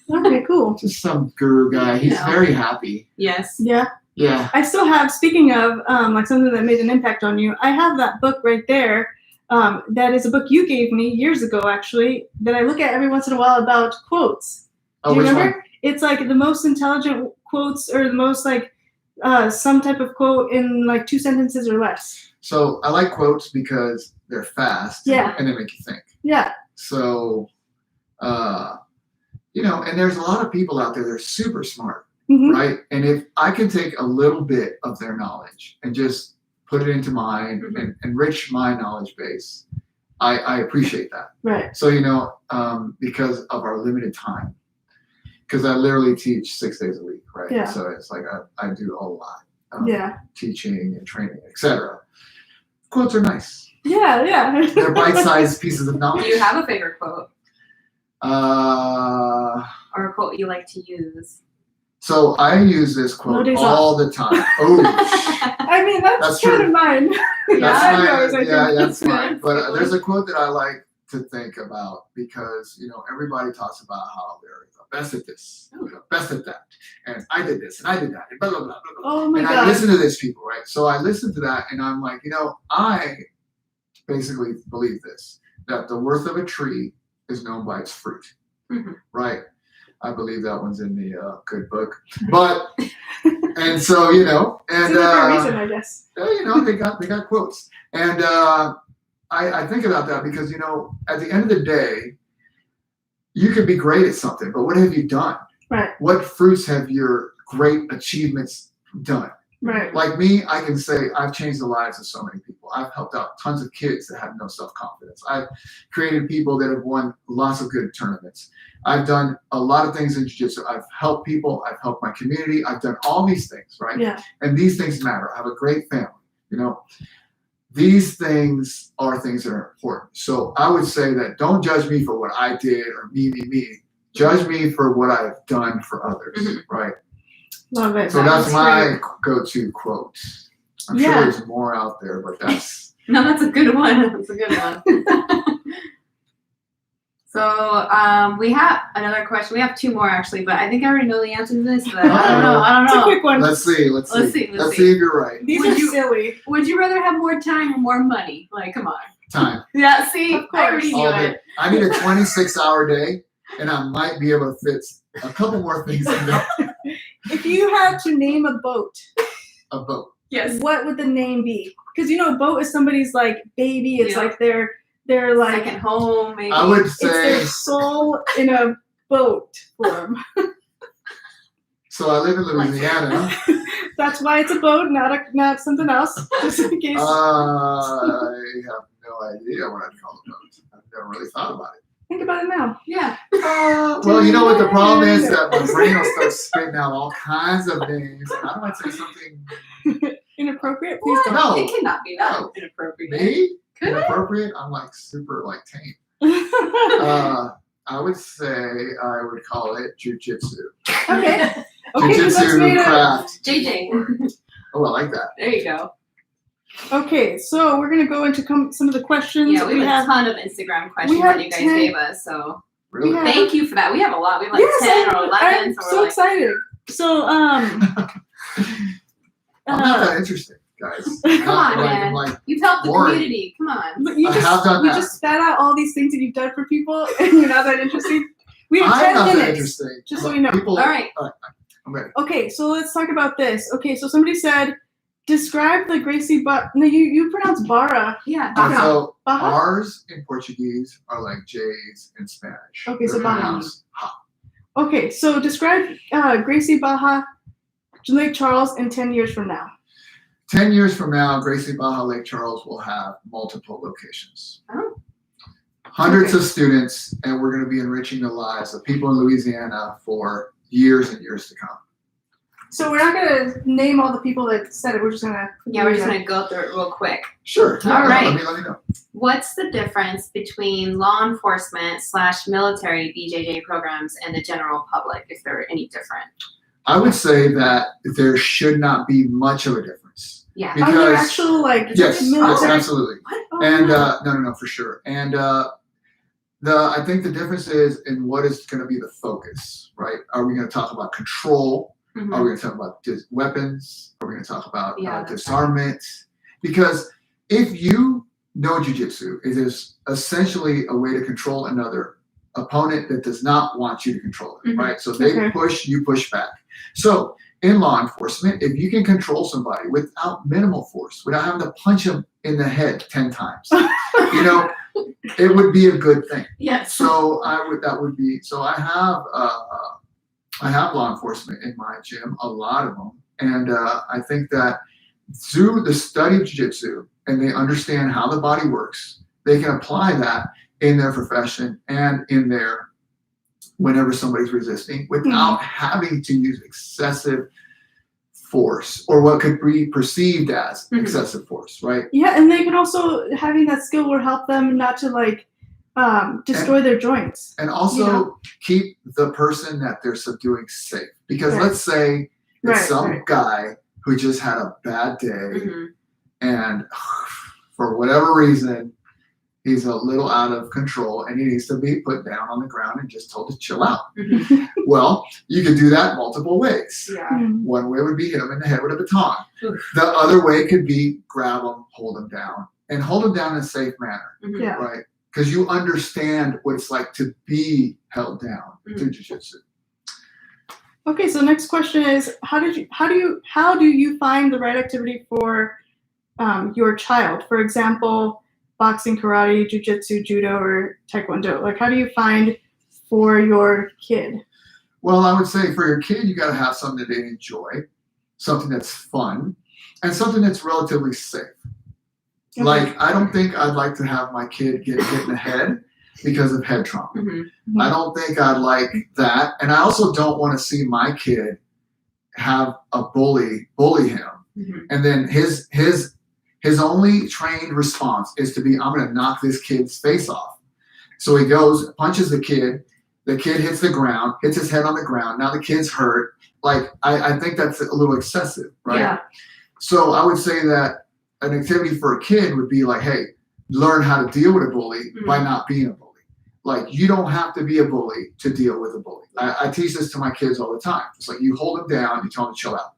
Okay, cool. Just some guru guy. He's Yeah. very happy. Yes. Yeah. Yeah. I still have, speaking of like something that made an impact on you, I have that book right there. That is a book you gave me years ago, actually, that I look at every once in a while about quotes. Oh, Do you which remember? one? It's like the most intelligent quotes or the most like some type of quote in like 2 sentences or less. So I like quotes because they're fast. Yeah. And they make you think. Yeah. So, and there's a lot of people out there that are super smart, hmm right? And if I can take a little bit of their knowledge and just put it into mine and enrich my knowledge base, I appreciate that. Right. So, because of our limited time, because I literally teach 6 days a week, right? Yeah. So it's like I do a lot of Yeah. teaching and training, etc. Quotes are nice. Yeah. Yeah. They're bite-sized pieces of knowledge. Do you have a favorite quote Uh, or a quote you like to use? so I use this No quote days all the time. Oh, I mean, that's That's kind true. of mine. that's I mine. know, I Yeah, think that's that's mine. good. But there's a quote that I like to think about because everybody talks about how they're the best at this, the best at that, and I did this and I did that, and blah blah blah blah blah. Oh my And I god. listen to these people, right? So I listen to that, and I'm like, I basically believe this: that the worth of a tree is known by its fruit, Mhm. right? I believe that one's in the good book, but and so It's in there for a reason, I guess. they got quotes, and I think about that because at the end of the day, you could be great at something, but what have you done? Right. What fruits have your great achievements done? Right. Like me, I can say I've changed the lives of so many people. I've helped out tons of kids that have no self-confidence. I've created people that have won lots of good tournaments. I've done a lot of things in jiu-jitsu. I've helped people. I've helped my community. I've done all these things, right? Yeah. And these things matter. I have a great family, These things are things that are important. So I would say that don't judge me for what I did or me. Judge me for what I've done for others, right? Love it. So that's my great. go-to quote. I'm Yeah. sure there's more out there, but that's No, that's a good one. That's a good one. So we have another question. We have 2 more actually, but I think I already know the answer to this. But I don't know. I It's a don't know. quick one. let's see. Let's see. Let's see if you're right. These Would are you- silly. Would you rather have more time or more money? Like, come on. Time. Yeah. See, Of I course. already knew All day. it. I need a 26-hour day, and I might be able to fit a couple more things in there. If you had to name a boat, A boat. Yes. what would the name be? Because a boat is somebody's like baby. It's Yeah. like they're like Second home, maybe. I would it's their say. soul in a boat form. So I live in Louisiana. That's why it's a boat, not something else. Just in case. I have no idea what I'd call a boat. I've never really thought about it. Think about it now. Yeah. Well, you know what the problem is? That my brain will start spitting out all kinds of names. And I might say something. Inappropriate? Please don't. No. It cannot be that No. inappropriate. Me? Could it? Inappropriate? I'm like super tame. I would say I would call it JiuJitsu. Okay. Okay, 'cause that's Jiu-Jitsu made up. craft. JJ. Oh, I like that. There you go. Okay, so we're gonna go into some of the questions. Yeah, we have a ton of Instagram questions have that you guys 10 gave us. So Really? Yeah. thank you for that. We have a lot. We have like Yes, 10 or 11. I'm so so we're like, excited. So I'm not that interesting. guys. Come Not on, even man. like You've helped the boring. community. Come on. But you I have done you that. just spat out all these things that you've done for people, and you're not that interesting. We have I'm 10 not that minutes. interesting. just so you know. People, All right. I'm ready. Okay, so let's talk about this. Okay, so somebody said, describe the Gracie No, you pronounce Barra. Yeah. Okay. So Baja? R's in Portuguese are like J's in Spanish. Okay, so They're Baja. pronounced ha. Okay, so describe Gracie Baja Lake Charles in 10 years from now. 10 years from now, Gracie Baja Lake Charles will have multiple locations. Oh. Hundreds Okay. of students, and we're going to be enriching the lives of people in Louisiana for years and years to come. So we're not going to name all the people that said it. We're just going to... Yeah, we're just going to go through it real quick. Sure. All right. Let me know. What's the difference between law enforcement / military BJJ programs and the general public, if they're any different? I would say that there should not be much of a difference. Yeah. Because, Are there actual, like, yes, military... absolutely. What? Oh, And no. no, for sure. And I think the difference is in what is going to be the focus, right? Are we going to talk about control? Mhm. Are we going to talk about weapons? Are we going to talk about Yeah, that's disarmament? Because if you know Jiu-Jitsu, it is essentially a way to control another opponent that does not want you to control it, Mhm. right? So they Okay. push, you push back. So in law enforcement, if you can control somebody without minimal force, without having to punch them in the head 10 times, you know, it would be a good thing. Yes. So I have law enforcement in my gym, a lot of them. And I think that through the study of Jiu-Jitsu and they understand how the body works, they can apply that in their profession and in their, whenever somebody's resisting, without having to use excessive force or what could be perceived as Mhm. excessive force, right? Yeah, and they can also, having that skill will help them not to, like, destroy their joints. And also You know? keep the person that they're subduing safe. Because Right. let's say it's Right, some right. guy who just had a bad day Mhm. and for whatever reason, he's a little out of control and he needs to be put down on the ground and just told to chill out. Mhm. Well, you can do that multiple ways. Yeah. Mm. One way would be hit him in the head with a baton. Oof. The other way could be grab him, hold him down, and hold him down in a safe manner, Mhm. Yeah. right? Because you understand what it's like to be held down through Jiu-Jitsu. Okay, so next question is, how do you find the right activity for your child? For example, boxing, karate, jiu-jitsu, judo, or taekwondo. Like, how do you find for your kid? Well, I would say for your kid, you got to have something that they enjoy, something that's fun, and something that's relatively safe. Okay. Like, I don't think I'd like to have my kid get hit in the head because of head trauma. Mhm. I don't think I'd like that. And I also don't want to see my kid have a bully him. Mhm. And then his only trained response is to be, I'm going to knock this kid's face off. So he goes, punches the kid hits the ground, hits his head on the ground. Now the kid's hurt. Like, I think that's a little excessive, right? Yeah. So I would say that an activity for a kid would be like, hey, learn how to deal with a bully by not being a bully. Like, you don't have to be a bully to deal with a bully. I teach this to my kids all the time. It's like, you hold them down, you tell them to chill out.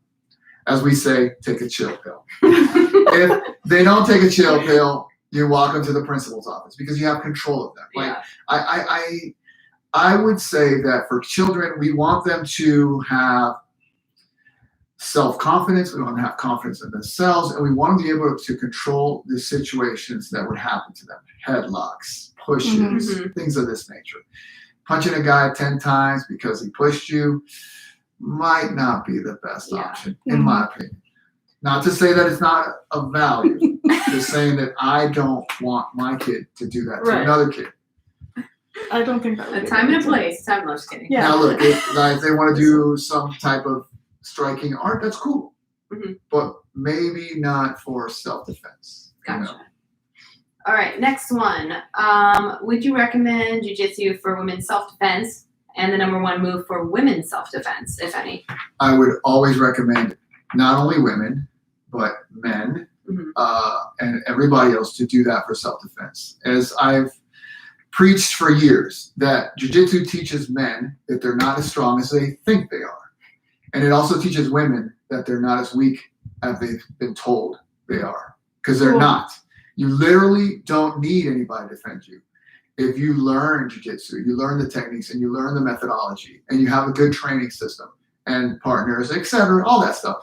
As we say, take a chill pill. If they don't take a chill pill, you walk them to the principal's office because you have control of them. Like, Yeah. I would say that for children, we want them to have self-confidence, we want them to have confidence in themselves, and we want them to be able to control the situations that would happen to them. Headlocks, pushes, things of this nature. Punching a guy 10 times because he pushed you might not be the best option, in my opinion. Not to say that it's not of value, just saying that I don't want my kid to do that to another kid. I don't think that would A be time good. and a place. I'm just kidding. Yeah. Now look, if they want to do some type of striking art, that's cool. Mhm. But maybe not for self-defense. you know? Gotcha. All right, next one. Would you recommend jiu-jitsu for women's self-defense and the #1 move for women's self-defense, if any? I would always recommend not only women, but men and everybody else to do that for self-defense. As I've preached for years, that jiu-jitsu teaches men that they're not as strong as they think they are. And it also teaches women that they're not as weak as they've been told they are, because they're Cool. not. You literally don't need anybody to defend you. If you learn jiu-jitsu, you learn the techniques, and you learn the methodology, and you have a good training system and partners, etc., all that stuff,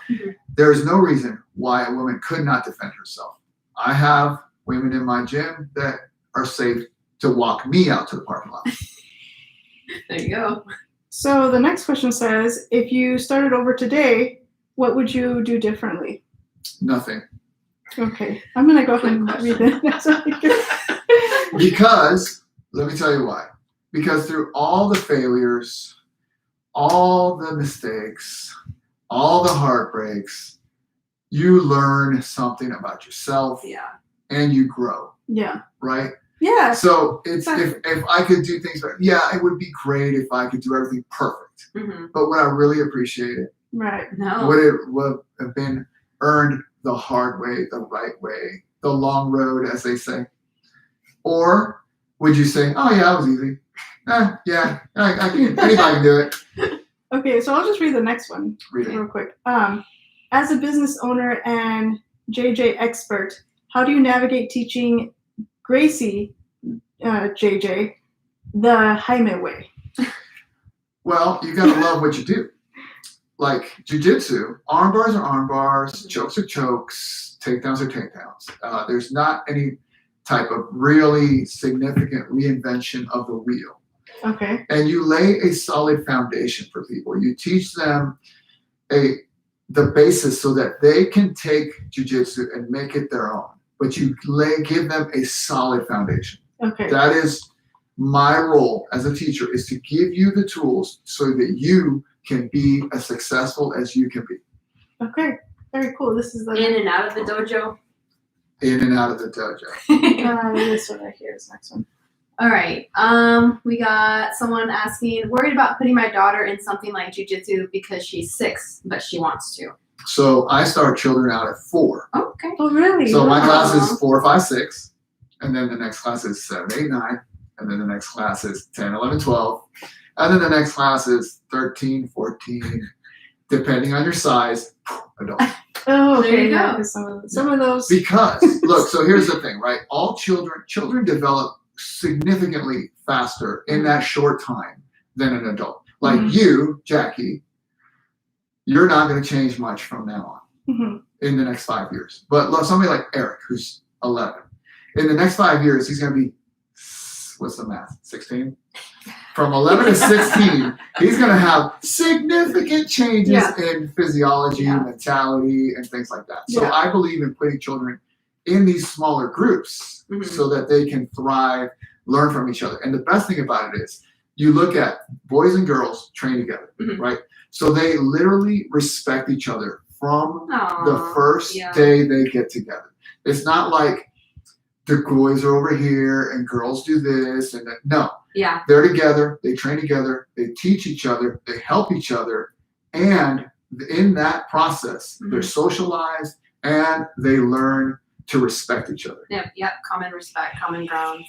there's no reason why a woman could not defend herself. I have women in my gym that are safe to walk me out to the parking lot. There you go. So the next question says, if you started over today, what would you do differently? Nothing. Okay, I'm gonna go ahead and read the next one. Because, let me tell you why. Because through all the failures, all the mistakes, all the heartbreaks, you learn something about yourself and you grow, Yeah. right? Yeah. So it's if I could do things better, yeah, it would be great if I could do everything perfect. But would I really appreciate it? Right. No. Would have been earned the hard way, the right way, the long road, as they say? Or would you say, oh yeah, that was easy. Yeah, I can, anybody can do it. Okay, so I'll just read the next one Read it. real quick. As a business owner and JJ expert, how do you navigate teaching Gracie, JJ, the Jaime way? Well, you gotta love what you do. Like jiu-jitsu, arm bars are arm bars, chokes are chokes, takedowns are takedowns. There's not any type of really significant reinvention of the wheel. Okay. And you lay a solid foundation for people. You teach them the basis so that they can take jiu-jitsu and make it their own. But you give them a solid foundation. Okay. That is my role as a teacher, is to give you the tools so that you can be as successful as you can be. Okay. Very cool. This is the In and out of the dojo. In and out of the dojo. this one right here is the next one. All right. We got someone asking, worried about putting my daughter in something like jiu-jitsu because she's 6, but she wants to. So I start children out at 4. Okay. Oh, really? So my class Wow. is 4, 5, 6, and then the next class is 7, 8, 9, and then the next class is 10, 11, 12, and then the next class is 13, 14, depending on your size, adult. Oh, okay. There you yeah, go. 'cause some of those. Because look, so here's the thing, right? All children develop significantly faster in that short time than an adult. Like you, Jackie, you're not going to change much from now on in the next 5 years. But look, somebody like Eric, who's 11, in the next 5 years, he's going to be, what's the math, 16? From 11 to 16, he's going to have significant changes in physiology, mentality, and things like that. So I believe in putting children in these smaller groups so that they can thrive, learn from each other. And the best thing about it is you look at boys and girls train together, right? So they literally respect each other from the first day they get together. It's not like the boys are over here and girls do this and that. No. Yeah. They're together, they train together, they teach each other, they help each other, and in that process, they're socialized and they learn to respect each other. Yep. Common respect, common ground.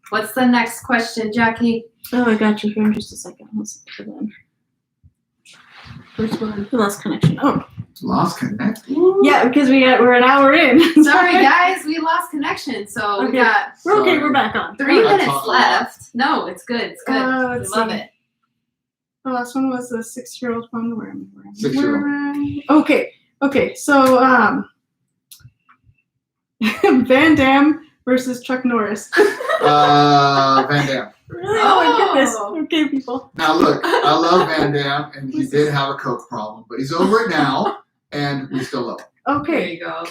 What's the next question, Jackie? Oh, I got you here in just a second. Let's look for them. First one, we lost connection. Oh, Lost connect. yeah, because we're an hour in. Sorry, guys, we lost connection. So we got We're okay. We're back on. 3 I minutes talk a lot. left. No, it's good. It's good. We Let's love see. it. The last one was the 6-year-old one. Where am I? 6-year-old. Okay. So Van Damme versus Chuck Norris. Van Damme. Really? Oh my goodness. Oh. Okay, people. Now look, I love Van Damme, and he did have a coke problem, but he's over it now, and we still love him. There Okay. you go.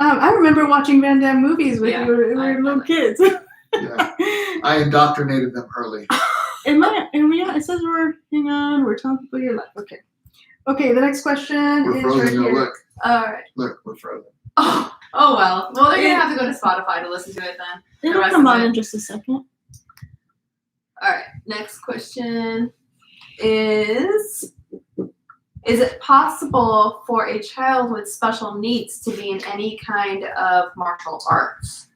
I remember watching Van Damme movies with Yeah, you. We I were little remember. kids. Yeah, I indoctrinated them early. It says we're telling people your life. Okay, the next question We're is frozen. right No, here. look, All right. look, we're frozen. Oh well. Well, they're gonna have to go to Spotify to listen to it then. It'll rest come of on it. in just a second. All right. Next question is it possible for a child with special needs to be in any kind of martial arts?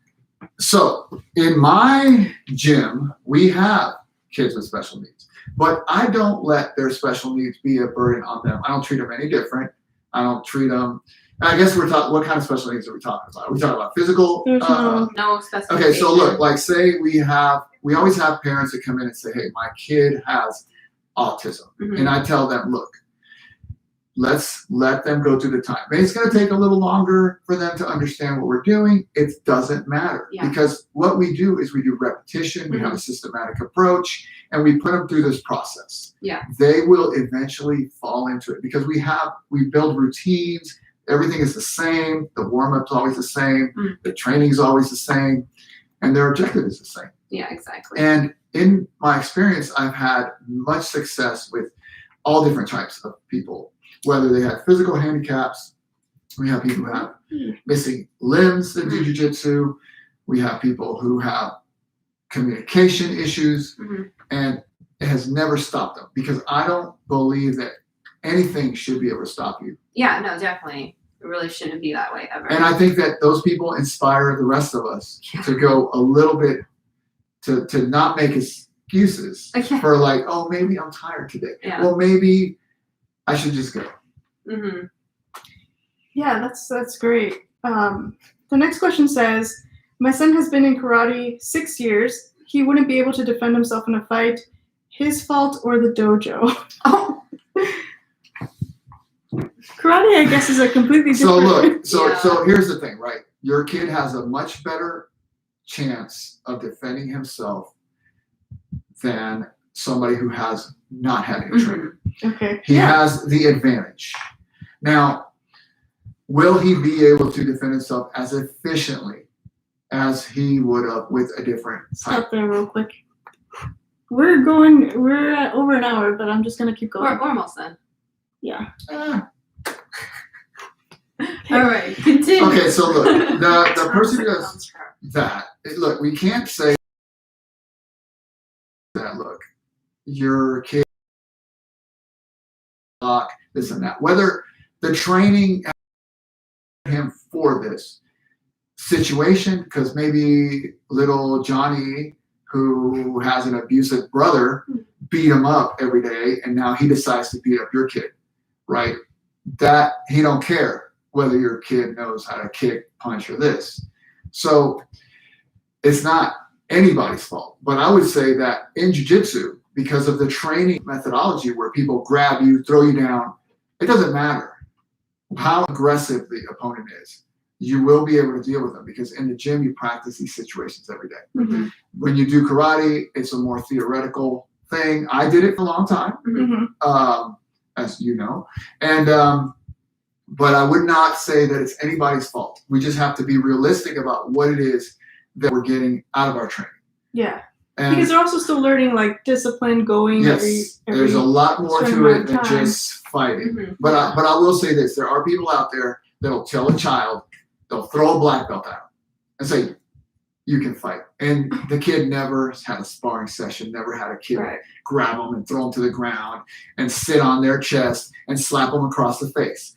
So in my gym, we have kids with special needs, but I don't let their special needs be a burden on them. I don't treat them any different. I don't treat them I guess we're talking. What kind of special needs are we talking about? Are we talking about physical? There's No specification. Okay, so look, like say we always have parents that come in and say, hey, my kid has autism. And I tell them, look, let's let them go through the time. Maybe it's going to take a little longer for them to understand what we're doing. It doesn't matter because what we do is we do repetition. We have a systematic approach and we put them through this process. Yeah. They will eventually fall into it because we build routines. Everything is the same. The warm-up's always the same. The training's always the same. And their objective is the same. Yeah, exactly. And in my experience, I've had much success with all different types of people, whether they have physical handicaps. We have people who have missing limbs in Jiu-Jitsu. We have people who have communication issues, and it has never stopped them because I don't believe that anything should be able to stop you. Yeah, no, definitely. It really shouldn't be that way ever. And I think that those people inspire the rest of us to go a little bit, to not make excuses for like, oh, maybe I'm tired today. Well, maybe I should just go. Yeah, that's great. The next question says, my son has been in karate 6 years. He wouldn't be able to defend himself in a fight. His fault or the dojo? Oh. Karate, I guess, is a completely different. So here's the thing, right? Your kid has a much better chance of defending himself than somebody who has not had any training. Okay. He has the advantage. Now, will he be able to defend himself as efficiently as he would have with a different type? Stop there real quick. We're at over an hour, but I'm just gonna keep going. We're almost done. Yeah. All right, continue. Okay, so look, the person who does that, look, we can't say that, look, your kid, this and that. Whether the training him for this situation, because maybe little Johnny, who has an abusive brother, beat him up every day, and now he decides to beat up your kid, right? That he don't care whether your kid knows how to kick, punch, or this. So it's not anybody's fault. But I would say that in Jiu-Jitsu, because of the training methodology where people grab you, throw you down, it doesn't matter how aggressive the opponent is. You will be able to deal with them because in the gym, you practice these situations every day. When you do karate, it's a more theoretical thing. I did it for a long time, as you know. And but I would not say that it's anybody's fault. We just have to be realistic about what it is that we're getting out of our training. Yeah. And because they're also still learning like discipline going every there's a lot more to it than just fighting. But I will say this, there are people out there that'll tell a child, they'll throw a black belt at them and say, you can fight. And the kid never had a sparring session, never had a kid grab them and throw them to the ground and sit on their chest and slap them across the face.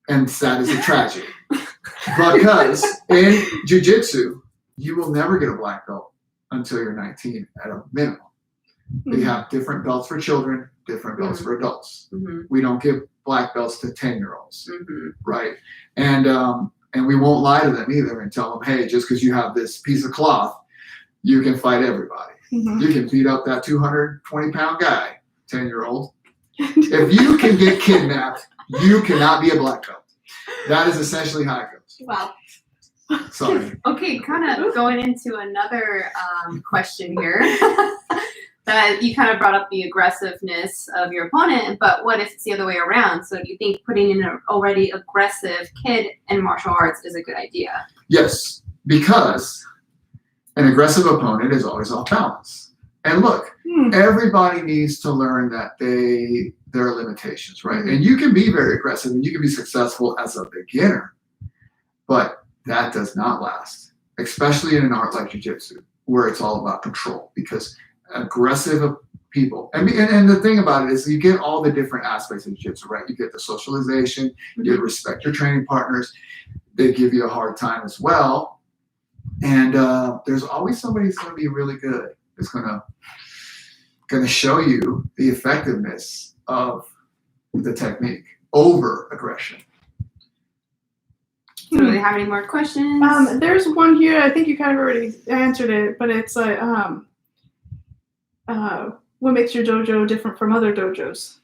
And that is a tragedy. Because in Jiu-Jitsu, you will never get a black belt until you're 19 at a minimum. They have different belts for children, different belts for adults. We don't give black belts to 10-year-olds, right? And we won't lie to them either and tell them, hey, just because you have this piece of cloth, you can fight everybody. You can beat up that 220-pound guy, 10-year-old. If you can get kidnapped, you cannot be a black belt. That is essentially how it goes. Wow. Sorry. Okay, kind of going into another question here. That you kind of brought up the aggressiveness of your opponent, but what if it's the other way around? So do you think putting in an already aggressive kid in martial arts is a good idea? Yes, because an aggressive opponent is always off balance. And look, everybody needs to learn that there are limitations, right? And you can be very aggressive and you can be successful as a beginner, but that does not last, especially in an art like Jiu-Jitsu, where it's all about control, because aggressive people, and the thing about it is you get all the different aspects of Jiu-Jitsu, right? You get the socialization, you respect your training partners, they give you a hard time as well, and there's always somebody who's going to be really good, who's going to show you the effectiveness of the technique over aggression. So do they have any more questions? There's one here. I think you kind of already answered it, but it's like, what makes your dojo different from other dojos?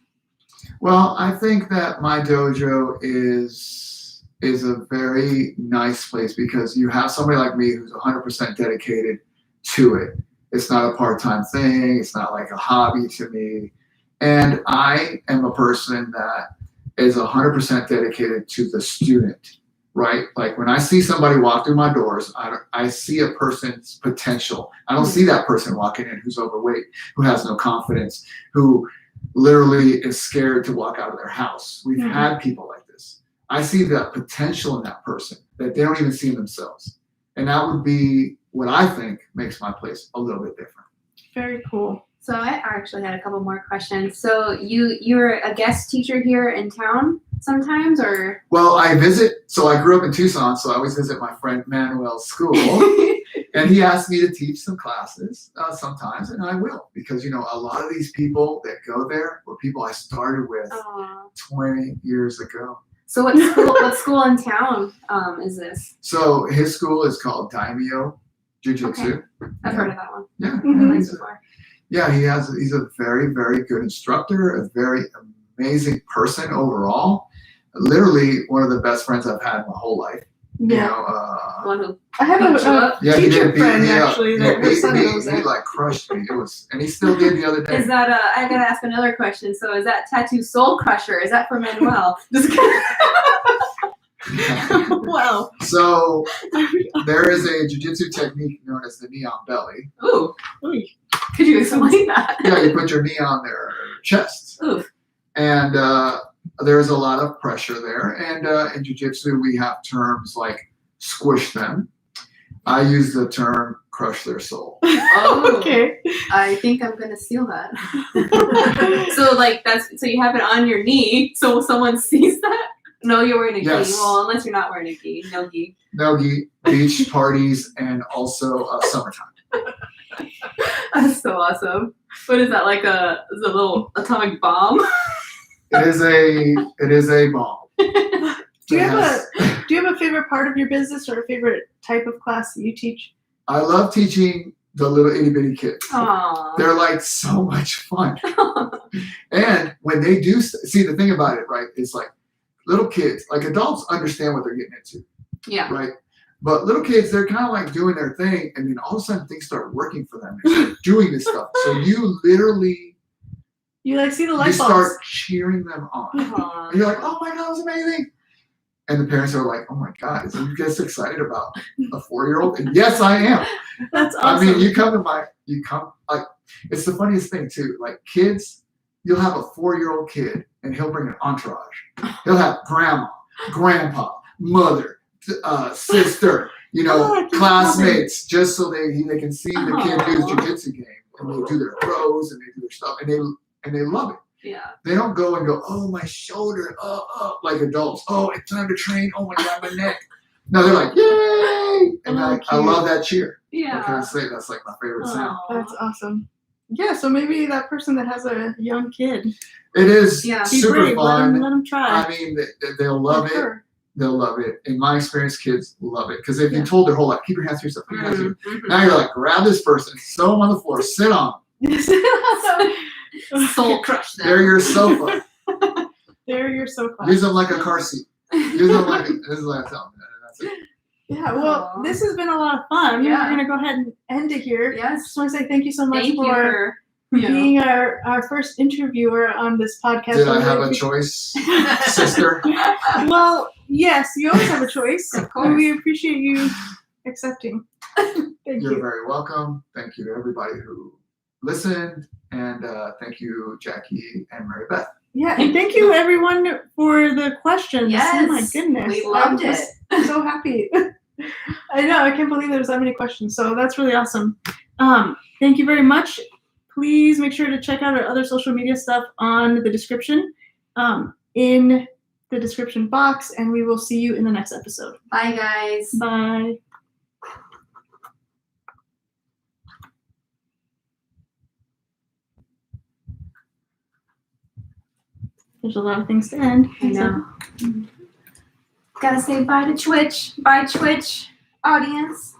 Well, I think that my dojo is a very nice place because you have somebody like me who's 100% dedicated to it. It's not a part-time thing. It's not like a hobby to me. And I am a person that is 100% dedicated to the student, right? Like when I see somebody walk through my doors, I see a person's potential. I don't see that person walking in who's overweight, who has no confidence, who literally is scared to walk out of their house. We've had people like this. I see that potential in that person that they don't even see in themselves. And that would be what I think makes my place a little bit different. Very cool. So I actually had a couple more questions. So you're a guest teacher here in town sometimes, or? Well, I visit. So I grew up in Tucson, so I always visit my friend Manuel's school, and he asked me to teach some classes sometimes, and I will, because a lot of these people that go there were people I started with 20 years ago. So what school in town is this? So his school is called Daimyo Jiu-Jitsu. Okay. I've heard of that one. Yeah. Mm-hmm. He's a very, very good instructor, a very amazing person overall. Literally one of the best friends I've had my whole life. Yeah. I have a teacher friend actually that her son knows he like crushed me. And he still did the other day. Is that I gotta ask another question. So is that tattoo Soul Crusher? Is that for Manuel? Just kidding. Wow. So there is a jiu-jitsu technique known as the neon belly. Ooh. Could you explain that? Yeah, you put your knee on their chest. Ooh. And there's a lot of pressure there. And in jiu-jitsu, we have terms like squish them. I use the term crush their soul. Oh, okay. I think I'm gonna steal that. So you have it on your knee, so someone sees that. No, you're wearing a gi. Well, unless you're not wearing a gi. No gi. No gi. Beach parties and also summertime. That's so awesome. What is that? Like a little atomic bomb? It is a bomb. Do you have a favorite part of your business or a favorite type of class that you teach? I love teaching the little itty bitty kids. Aww. They're like so much fun. And when they do see, the thing about it, right, is like little kids, like adults understand what they're getting into. Yeah. Right. But little kids, they're kind of like doing their thing, and then all of a sudden things start working for them. They start doing this stuff. So you literally see the light bulbs. Start cheering them on. Aww. And you're like, oh my God, that was amazing. And the parents are like, oh my God, is you guys excited about a 4-year-old? And yes, I am. That's awesome. I mean, it's the funniest thing too. Like kids, you'll have a 4-year-old kid and he'll bring an entourage. He'll have grandma, grandpa, mother, sister, classmates, just so they can see the kid do his jiu-jitsu game, and they do their throws and they do their stuff, and they love it. Yeah. They don't go and go, oh, my shoulder, like adults. Oh, it's time to train. Oh my God, my neck. No, they're like, yay! And I love that cheer. Yeah. What can I say? That's like my favorite sound. That's awesome. Yeah, so maybe that person that has a young kid. It is super brave. fun. Let them try. I mean, they'll love it. Sure. They'll love it. In my experience, kids love it. Because they've been told their whole life, keep your hands to yourself, keep your hands to yourself. Mm-hmm. Now you're like, grab this person, throw them on the floor, sit on them. Soul crush them. They're your sofa. They're your sofa. Use them like a car seat. Use them like this is what I tell them. That's it. Yeah, well, this has been a lot of fun. Yeah. We're going to go ahead and end it here. Yes. Just want to say thank you so much for being our first interviewer on this podcast. Did I have a choice, sister? Well, yes, you always have a choice. Of course. And we appreciate you accepting. You're very welcome. Thank you to everybody who listened. And thank you, Jackie and Mary Beth. Yeah, and thank you, everyone, for the questions. Yes. Oh, my goodness. We loved it. I'm so happy. I know. I can't believe there was that many questions. So that's really awesome. Thank you very much. Please make sure to check out our other social media stuff on the description, in the description box, and we will see you in the next episode. Bye, guys. Bye. There's a lot of things to end. I know. Gotta say bye to Twitch. Bye, Twitch audience.